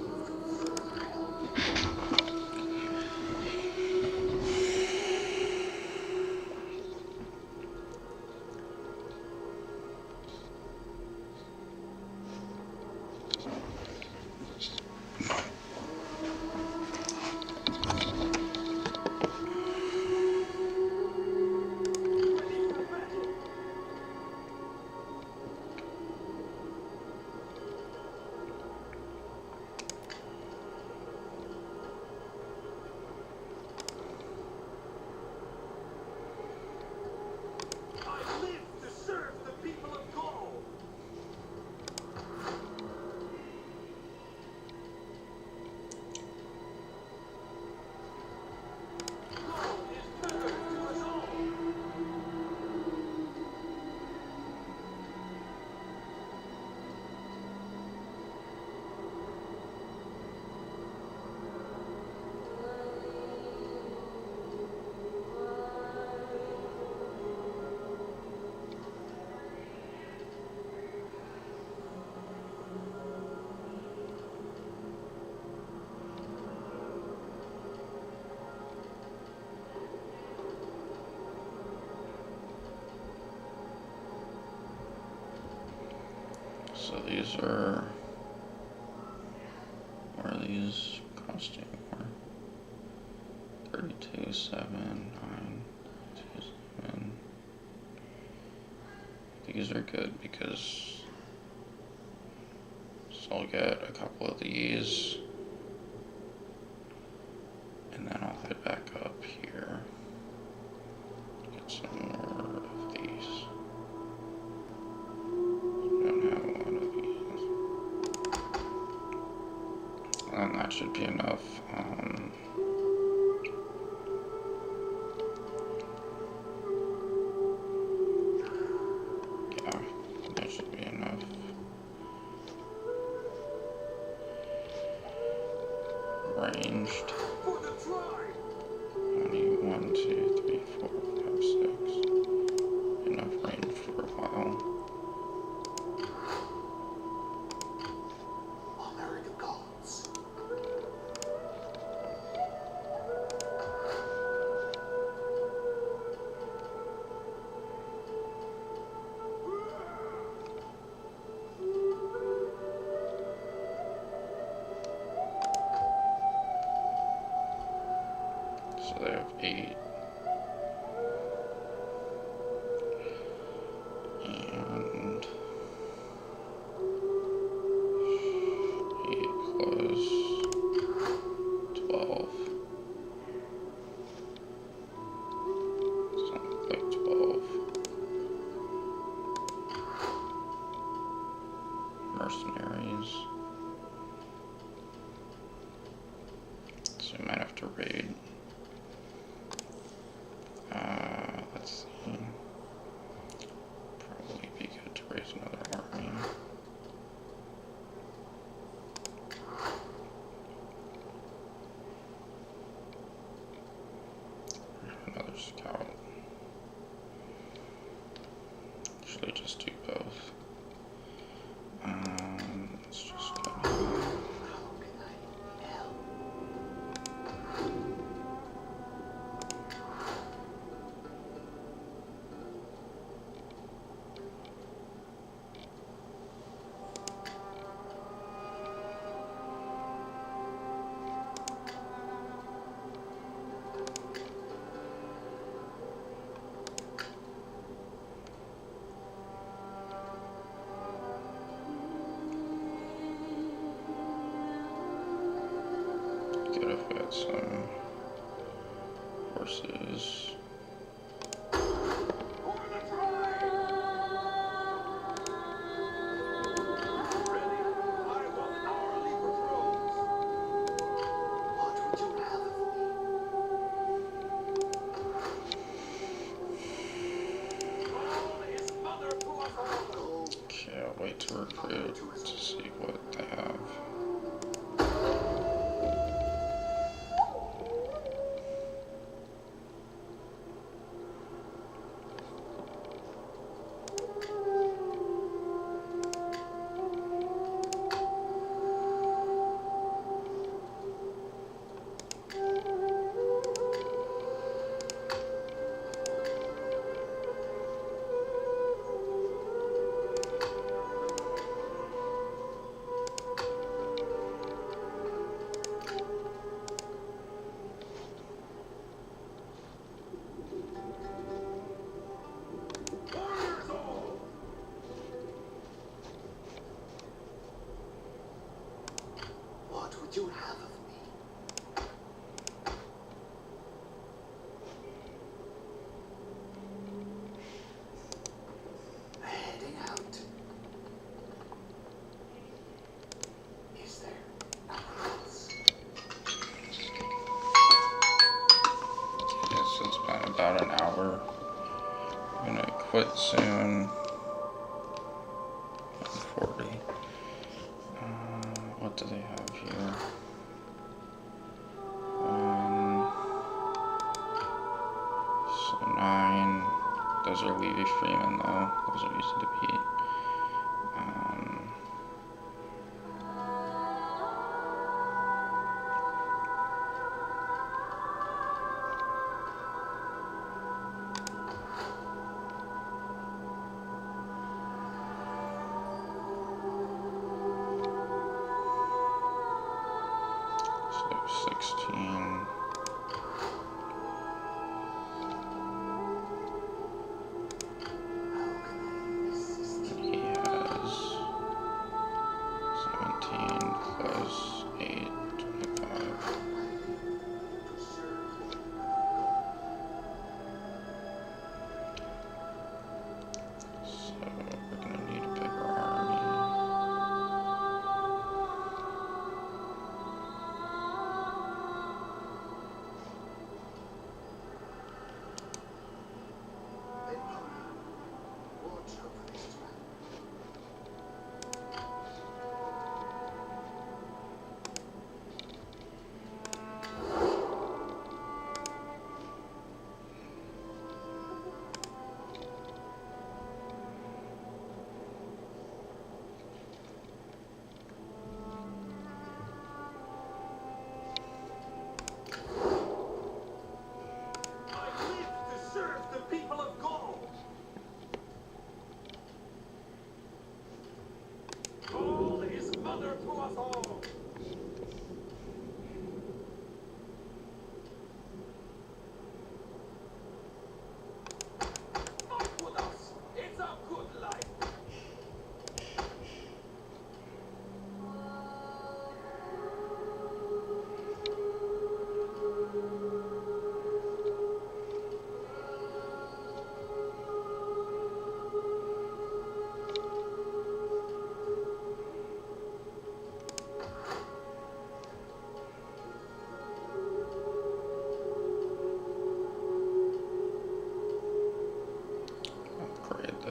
So these are, what are these costing? 32, 7, 9, 2, 7. These are good because I'll get a couple of these, and then I'll head back up here, get some more of these. I don't have a lot of these. And that should be enough. Yeah, that should be enough. Ranged. Only 1, 2, 3, 4, 5, 6. Enough range for a while. American gods. So they have 8. And 8 plus 12. Something like 12. Mercenaries. So we might have to raid. Let's see. Probably be good to raise another army. Another scout. Actually, just do both. Let's just go. How can I help? Good if we had some horses. What would you have of me? Gold. Okay, I'll wait to recruit to see what they have. What would you have of me? Heading out. Is there nothing else? Okay, so it's been about an hour. I'm gonna quit soon. 40. What do they have here? So 9. Those are Levy Freeman though. Those are easy to beat.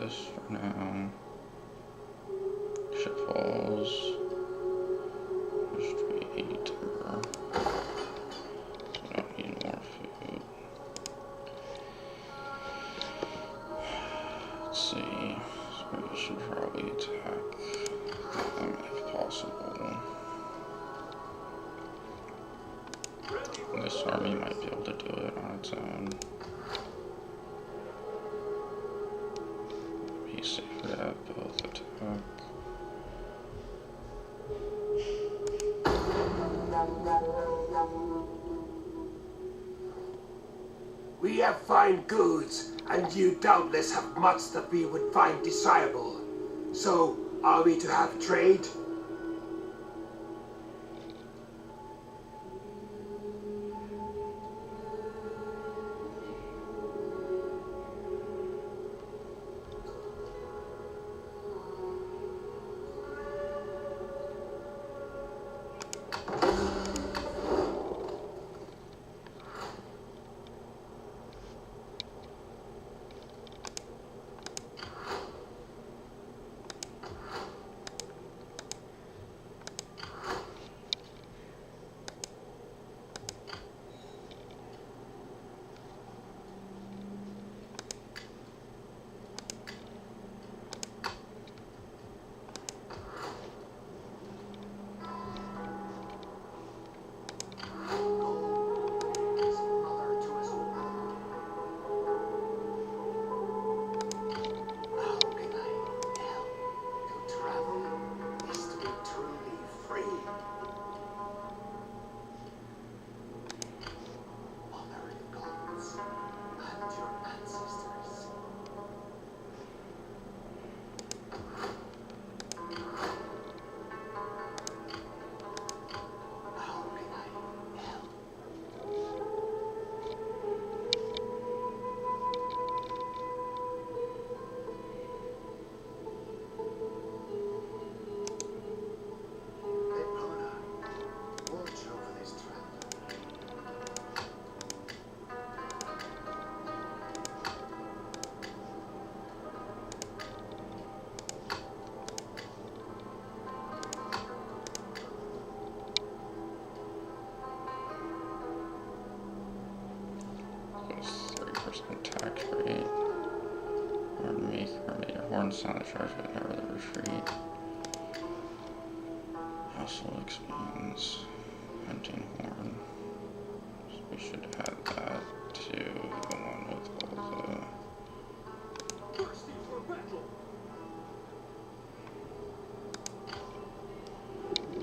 this for now. Ship falls. Street 80 timber. So we don't need more food. Let's see. So we should probably attack them if possible. This army might be able to do it on its own. Be safer to have both attack. We have fine goods, and you doubtless have much that we would find desirable. So, are we to have trade? Attack rate. Army horn sound charge but never the retreat. Household expands. Hunting horn. So we should add that to the one with all the.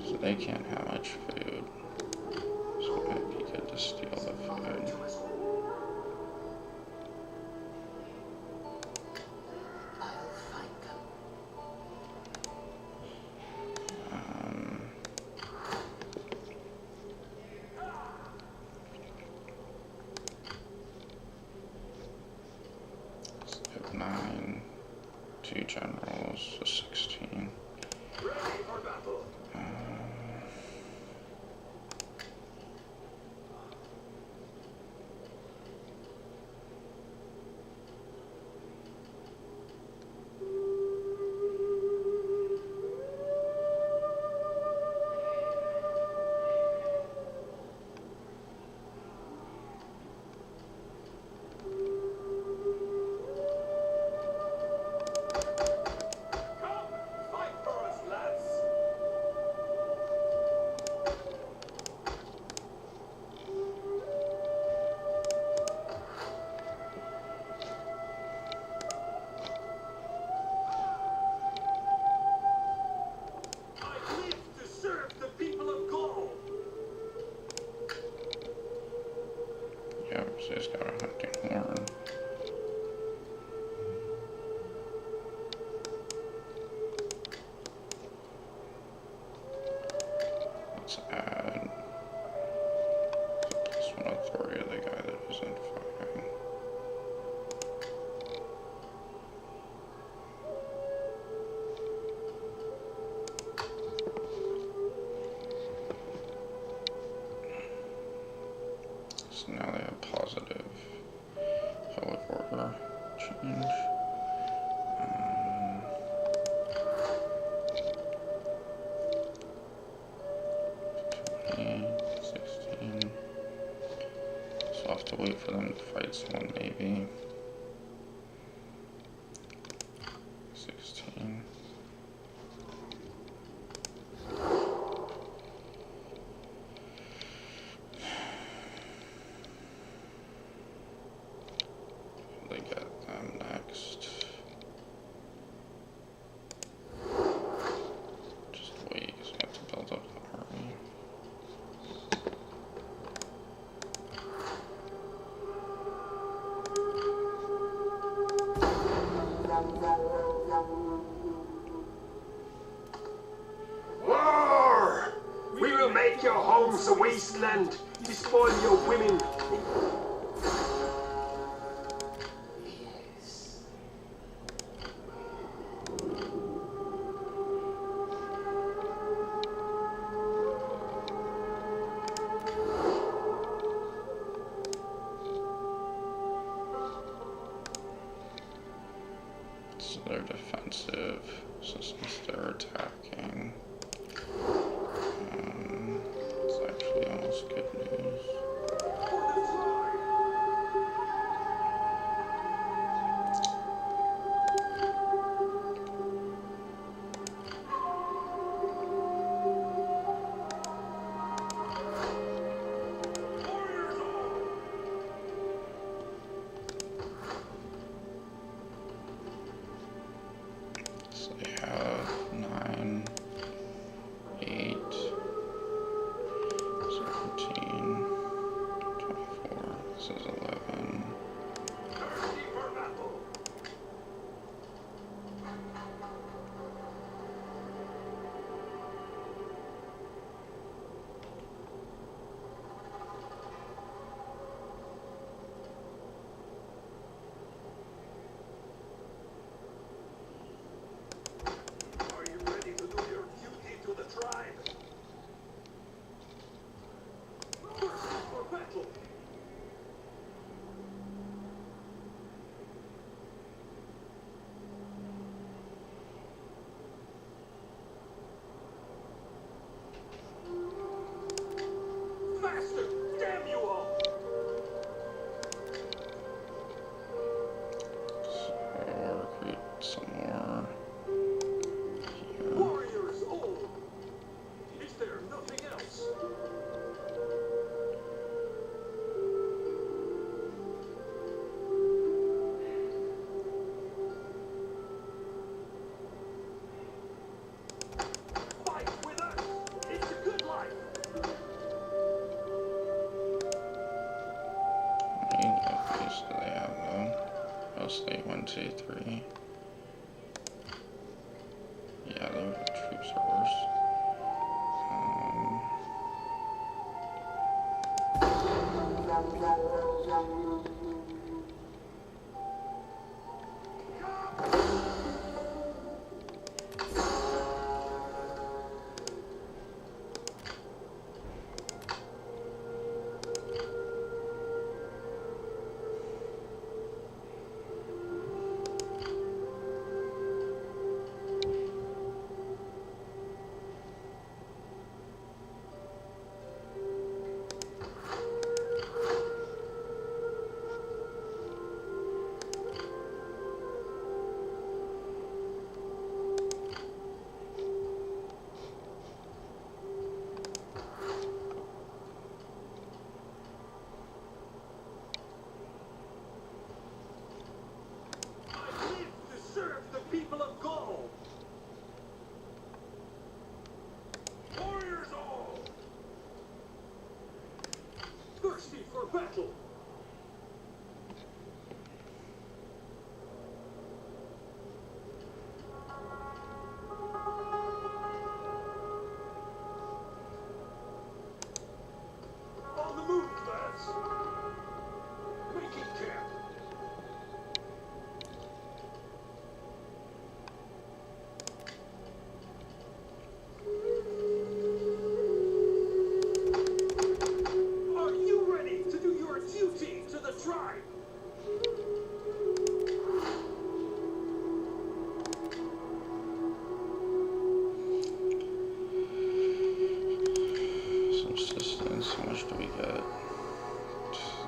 So they can't have much food. So it might be good to steal the food. Two generals, so 16. So he's got a hunting horn. Let's add +1 authority to the guy that isn't fighting. So now they have positive public order change. So I'll have to wait for them to fight someone, maybe. 16. They get them next. Just wait, because I have to build up the army. War! We will make your homes a wasteland, despoil your women. Yes. So they're defensive, so since they're attacking, it's actually almost good news. So they have 9, 8, 17, 24, this is 11. Are you ready to do your duty to the tribe? For battle! Faster! Damn you all! So I'll recruit some more here. Warriors all! Is there nothing else? Fight with us! It's a good life! How many lefties do they have though? Mostly 1, 2, 3. Yeah, their troops are worse. I live to serve the people of Gaul! Warriors all! Thirsty for battle! On the move, lads! Making camp! Are you ready to do your duty?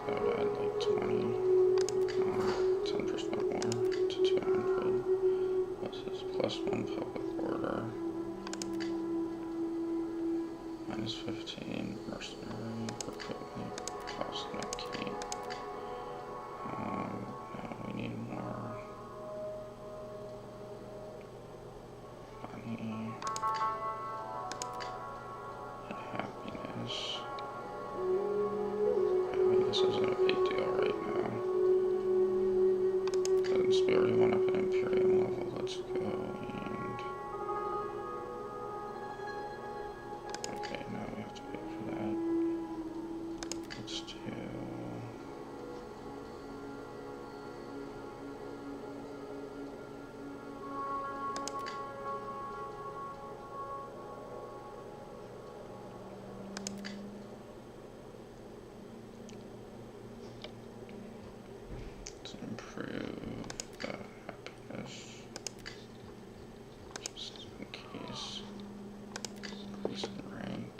that would add like 20, 10% more to 200. This is +1 public order, -15 mercenary recruitment, cost no key. Now we need more money and happiness. I mean, this isn't a big deal right now. Since we already went up an Imperium level, let's go and... Okay, now we have to pay for that. Let's do... Let's improve the happiness. Just in case. Increase in rank.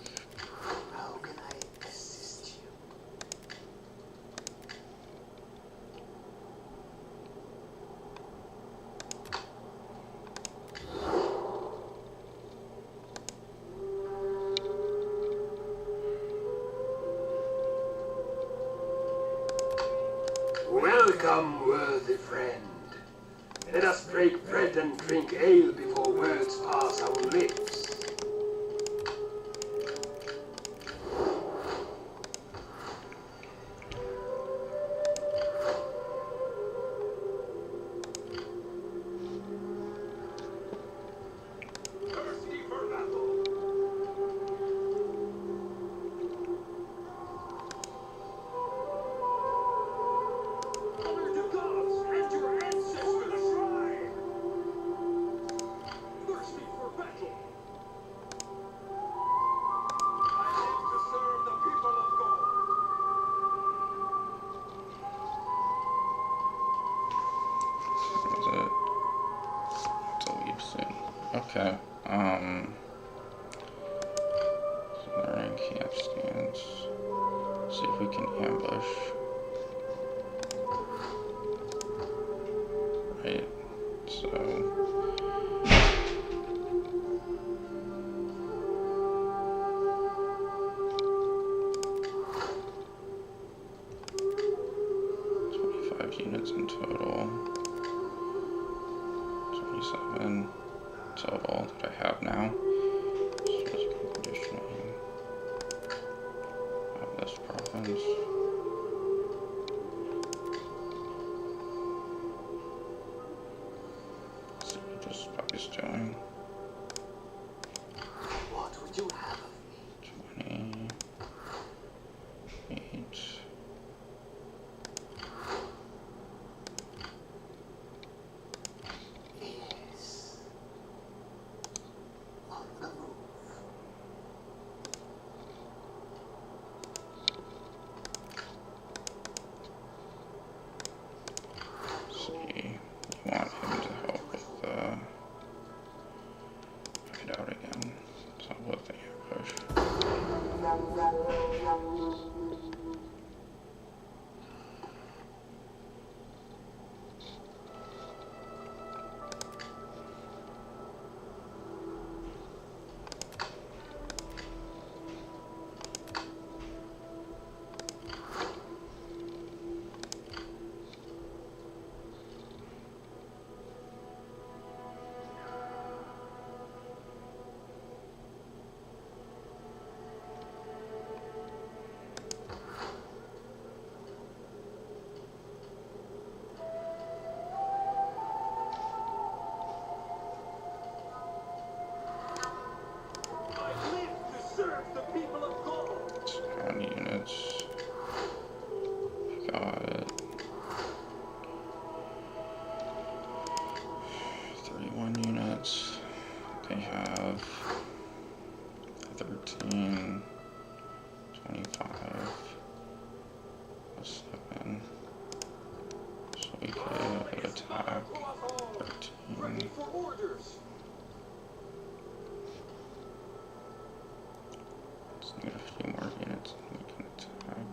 How can I assist you? Welcome, worthy friend. Let us break bread and drink ale before words pass our lips. Thirsty for battle. Honor to gods and your ancestors' shrine. Thirsty for battle. I live to serve the people of Gaul. Is it? To leave soon. Okay. So they're in camp stance. See if we can ambush. Right. So. Units in total. 27 total that I have now. Strategic conditioning of this province. Let's see what this spy's doing. What would you have of me? 28. Yes. On the move. See, you want him to help with the hideout again. So with the ambush. I live to serve the people of Gaul. How many units? Got 31 units. They have 13, 25, plus 7. So we could attack 13. Ready for orders. Let's need a few more units and we can attack.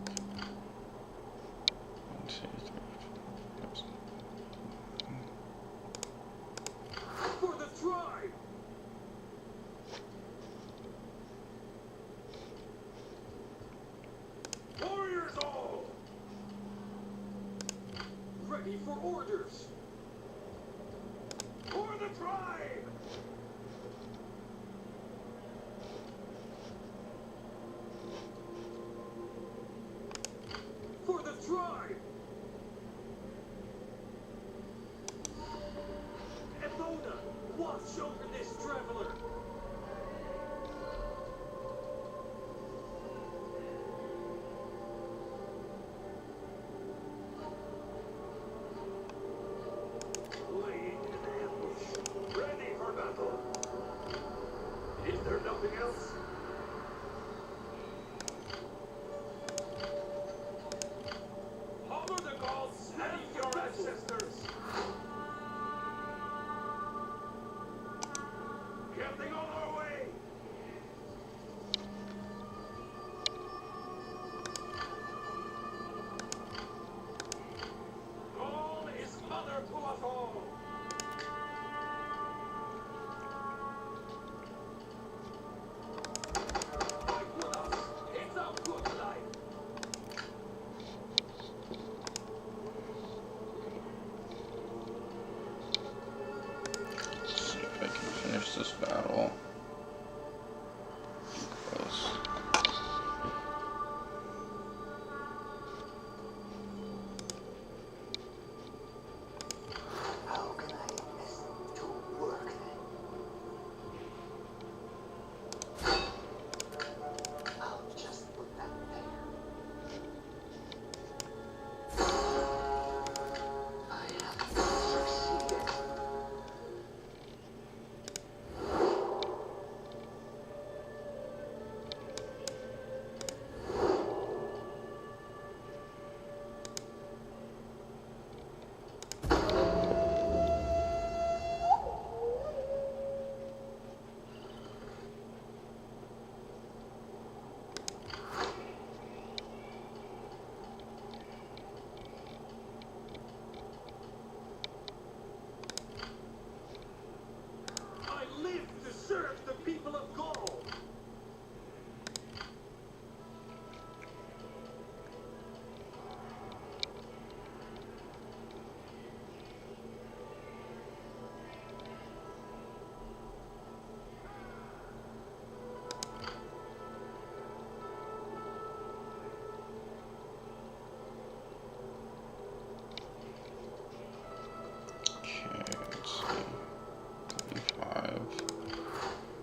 for orders. For the tribe. For the tribe. Ethona, watch over this traveler. Laying an ambush. Ready for battle. Is there nothing else? Honor the gods and your ancestors. Getting on our way. Gaul is mother to us all. Fight with us. It's a good life. See if I can finish this battle. Close. How can I get to work then? I'll just put that there. I have succeeded. I live to serve the people of Gaul. Okay, let's see. 35,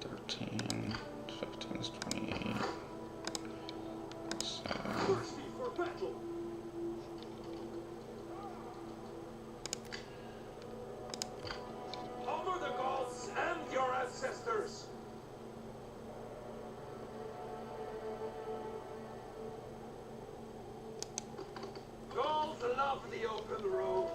13, 15 is 28. So, Thirsty for battle. Honor the gods and your ancestors. Gauls love the open road.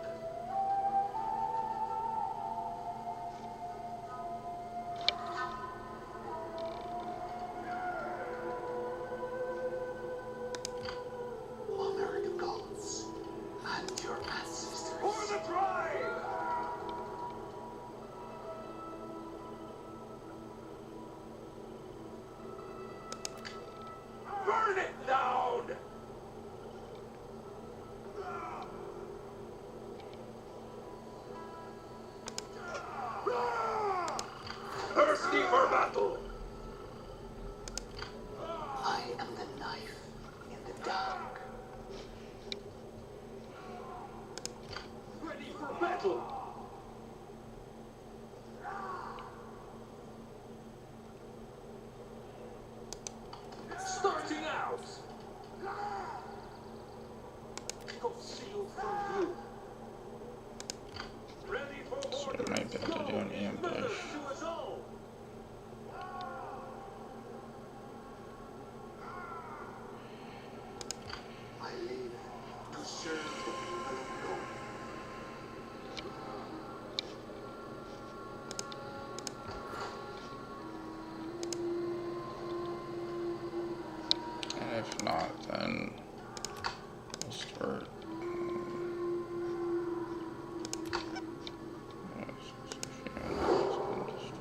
Honor the gods and your ancestors. For the tribe. Burn it down. Thirsty for battle. I am the knife in the dark. Ready for battle. Starting out. Concealed from view. Ready for so order. we might be able to do an ambush. To us all. I live to serve the people of Gaul. And if not, then we'll start. Destroyed.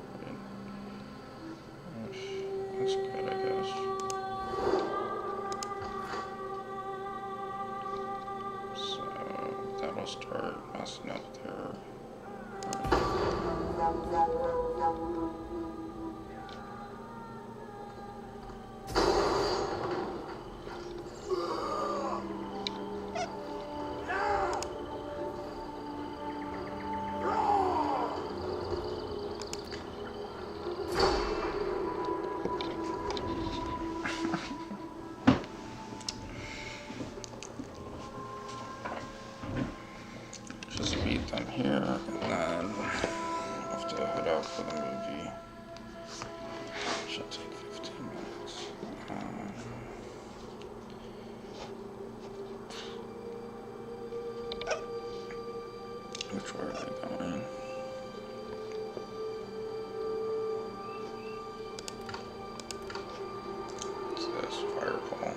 it'll start messing up there. Just beat them here, and then I have to head out for the movie. Should take 15 minutes. Which way are they going? What's this? Fireball.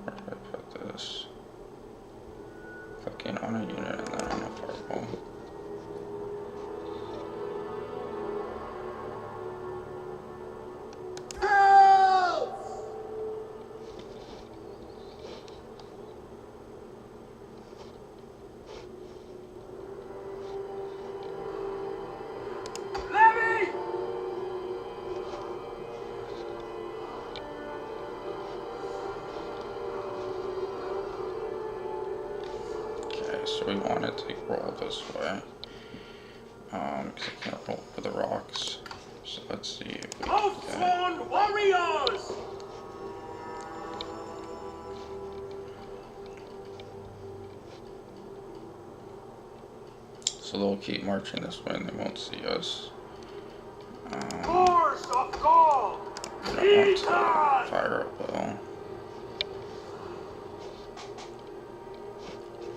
Where do I put this? Clicking on a unit and then on a fireball. So we want it to roll this way, because I can't roll for the rocks. So let's see if we can get it. Warriors! So they'll keep marching this way and they won't see us. Horse of gold! I don't want to fire up though.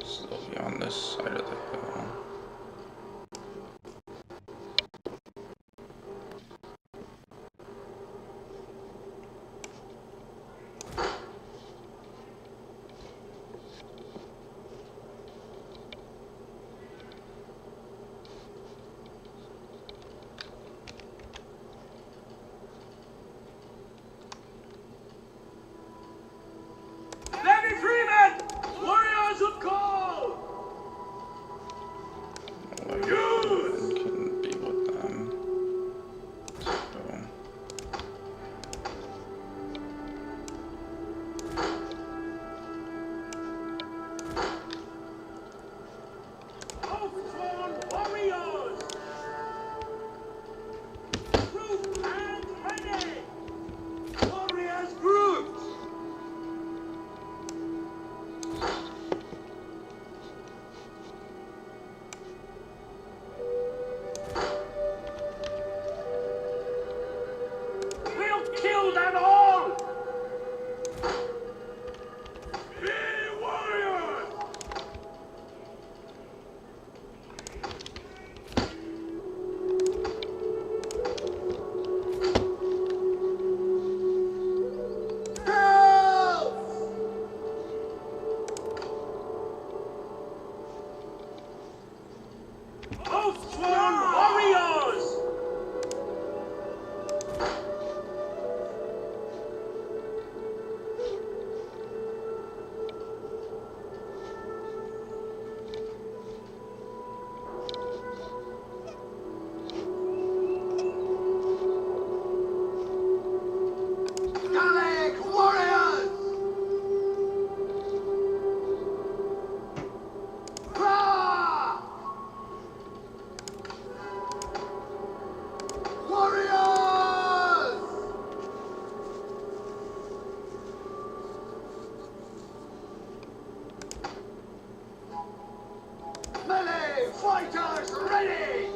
So they'll be on this side of the hill. Lady Freeman! Warriors of gold! Like, can be with them. So. Oathsworn warriors! Group and ready! Warriors grouped! We'll kill them all! Be warriors! Oathsworn warriors! Gallic warriors! Rah! Warriors! Melee fighters ready!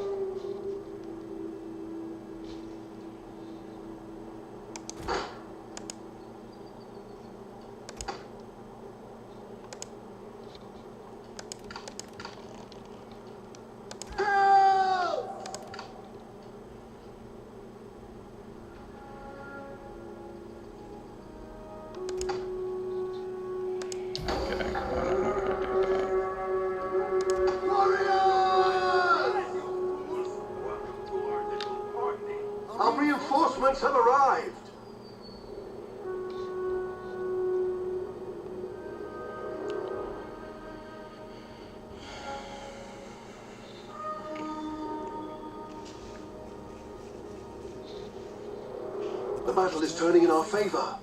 battle is turning in our favor.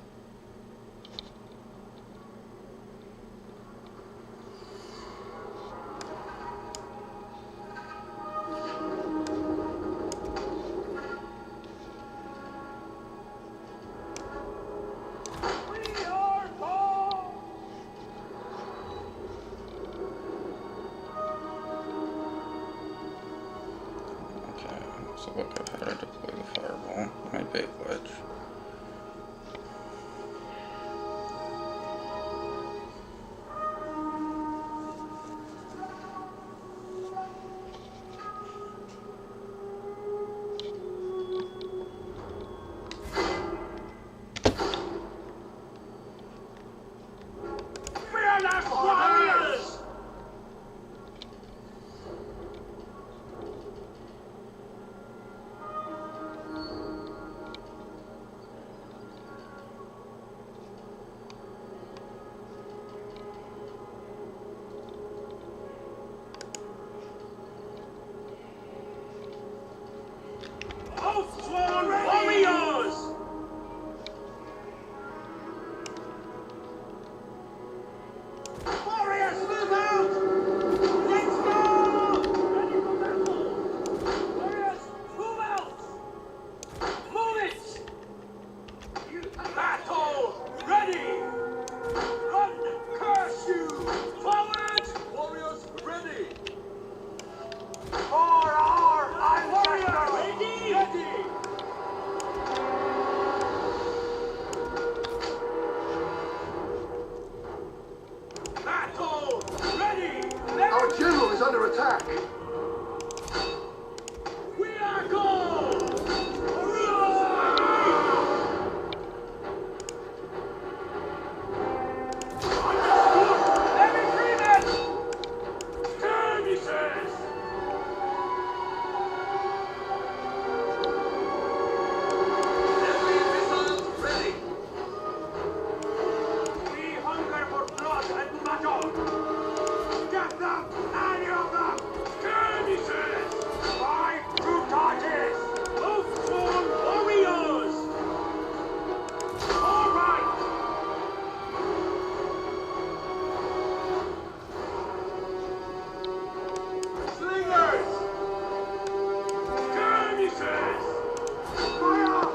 So look at how to deploy the fireball, my bait wedge. Our general is under attack. We are gold! Heavy freemen! Skirmishes! Heavy missiles ready! We hunger for blood and battle! Get them! Any of them! Skirmishes! Five brutages! Oath-sworn warriors! All right! Slingers! Skirmishes! Fire!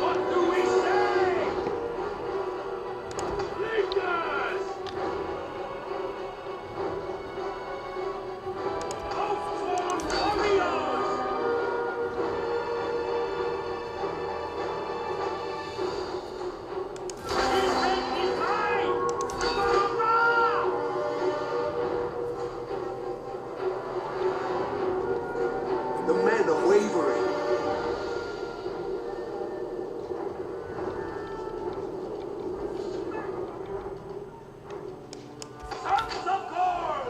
What do we say? Leaders! Oath-sworn warriors! His head is mine! Hurrah! The men are wavering. Sons of Gorn!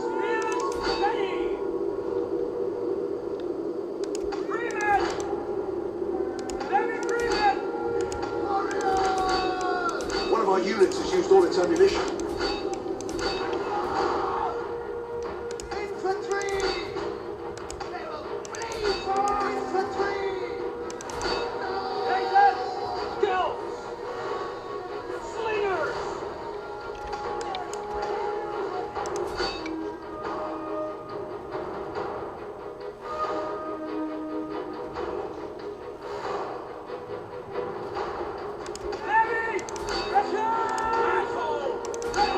Spears ready! Freemen! Heavy freemen! One of our units has used all its ammunition. Infantry! They will bleed for infantry! Nathan! Scouts! Slingers! Heavy! Pressure! Asshole! Ready!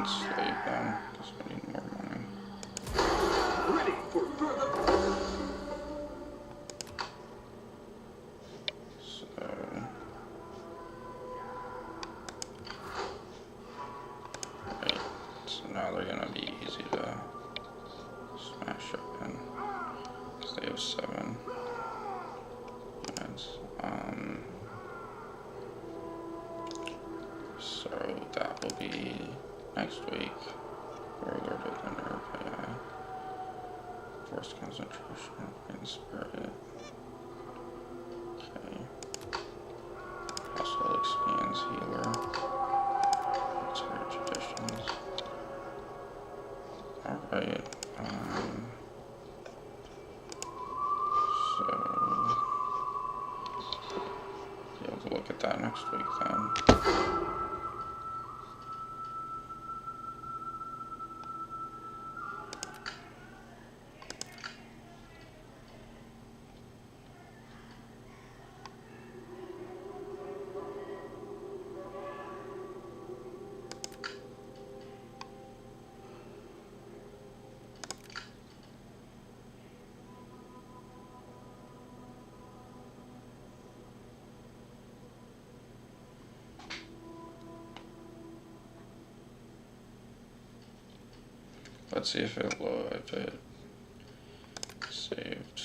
and slave them, because we need more money. Ready for further. So, right, so now they're gonna be easy to smash open, because they have 7 units. So that will be next week. Warlord of the Nerve, Forced concentration in spirit. Okay. Household expands healer. Military traditions. Alright. So be able to look at that next week then. Let's see if it saved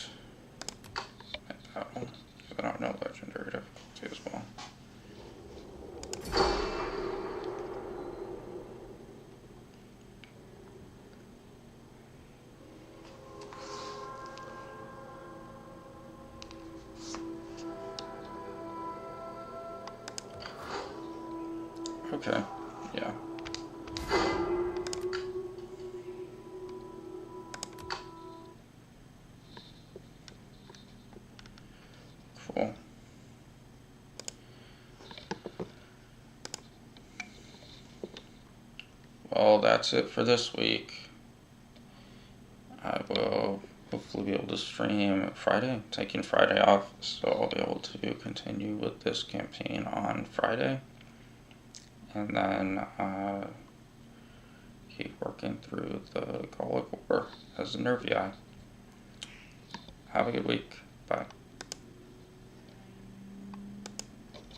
at that one. I don't know legendary difficulty as well. Okay, yeah. Cool. Well, that's it for this week. I will hopefully be able to stream Friday, taking Friday off, so I'll be able to continue with this campaign on Friday. And then keep working through the Gallic War as a Nervii. Have a good week. Bye.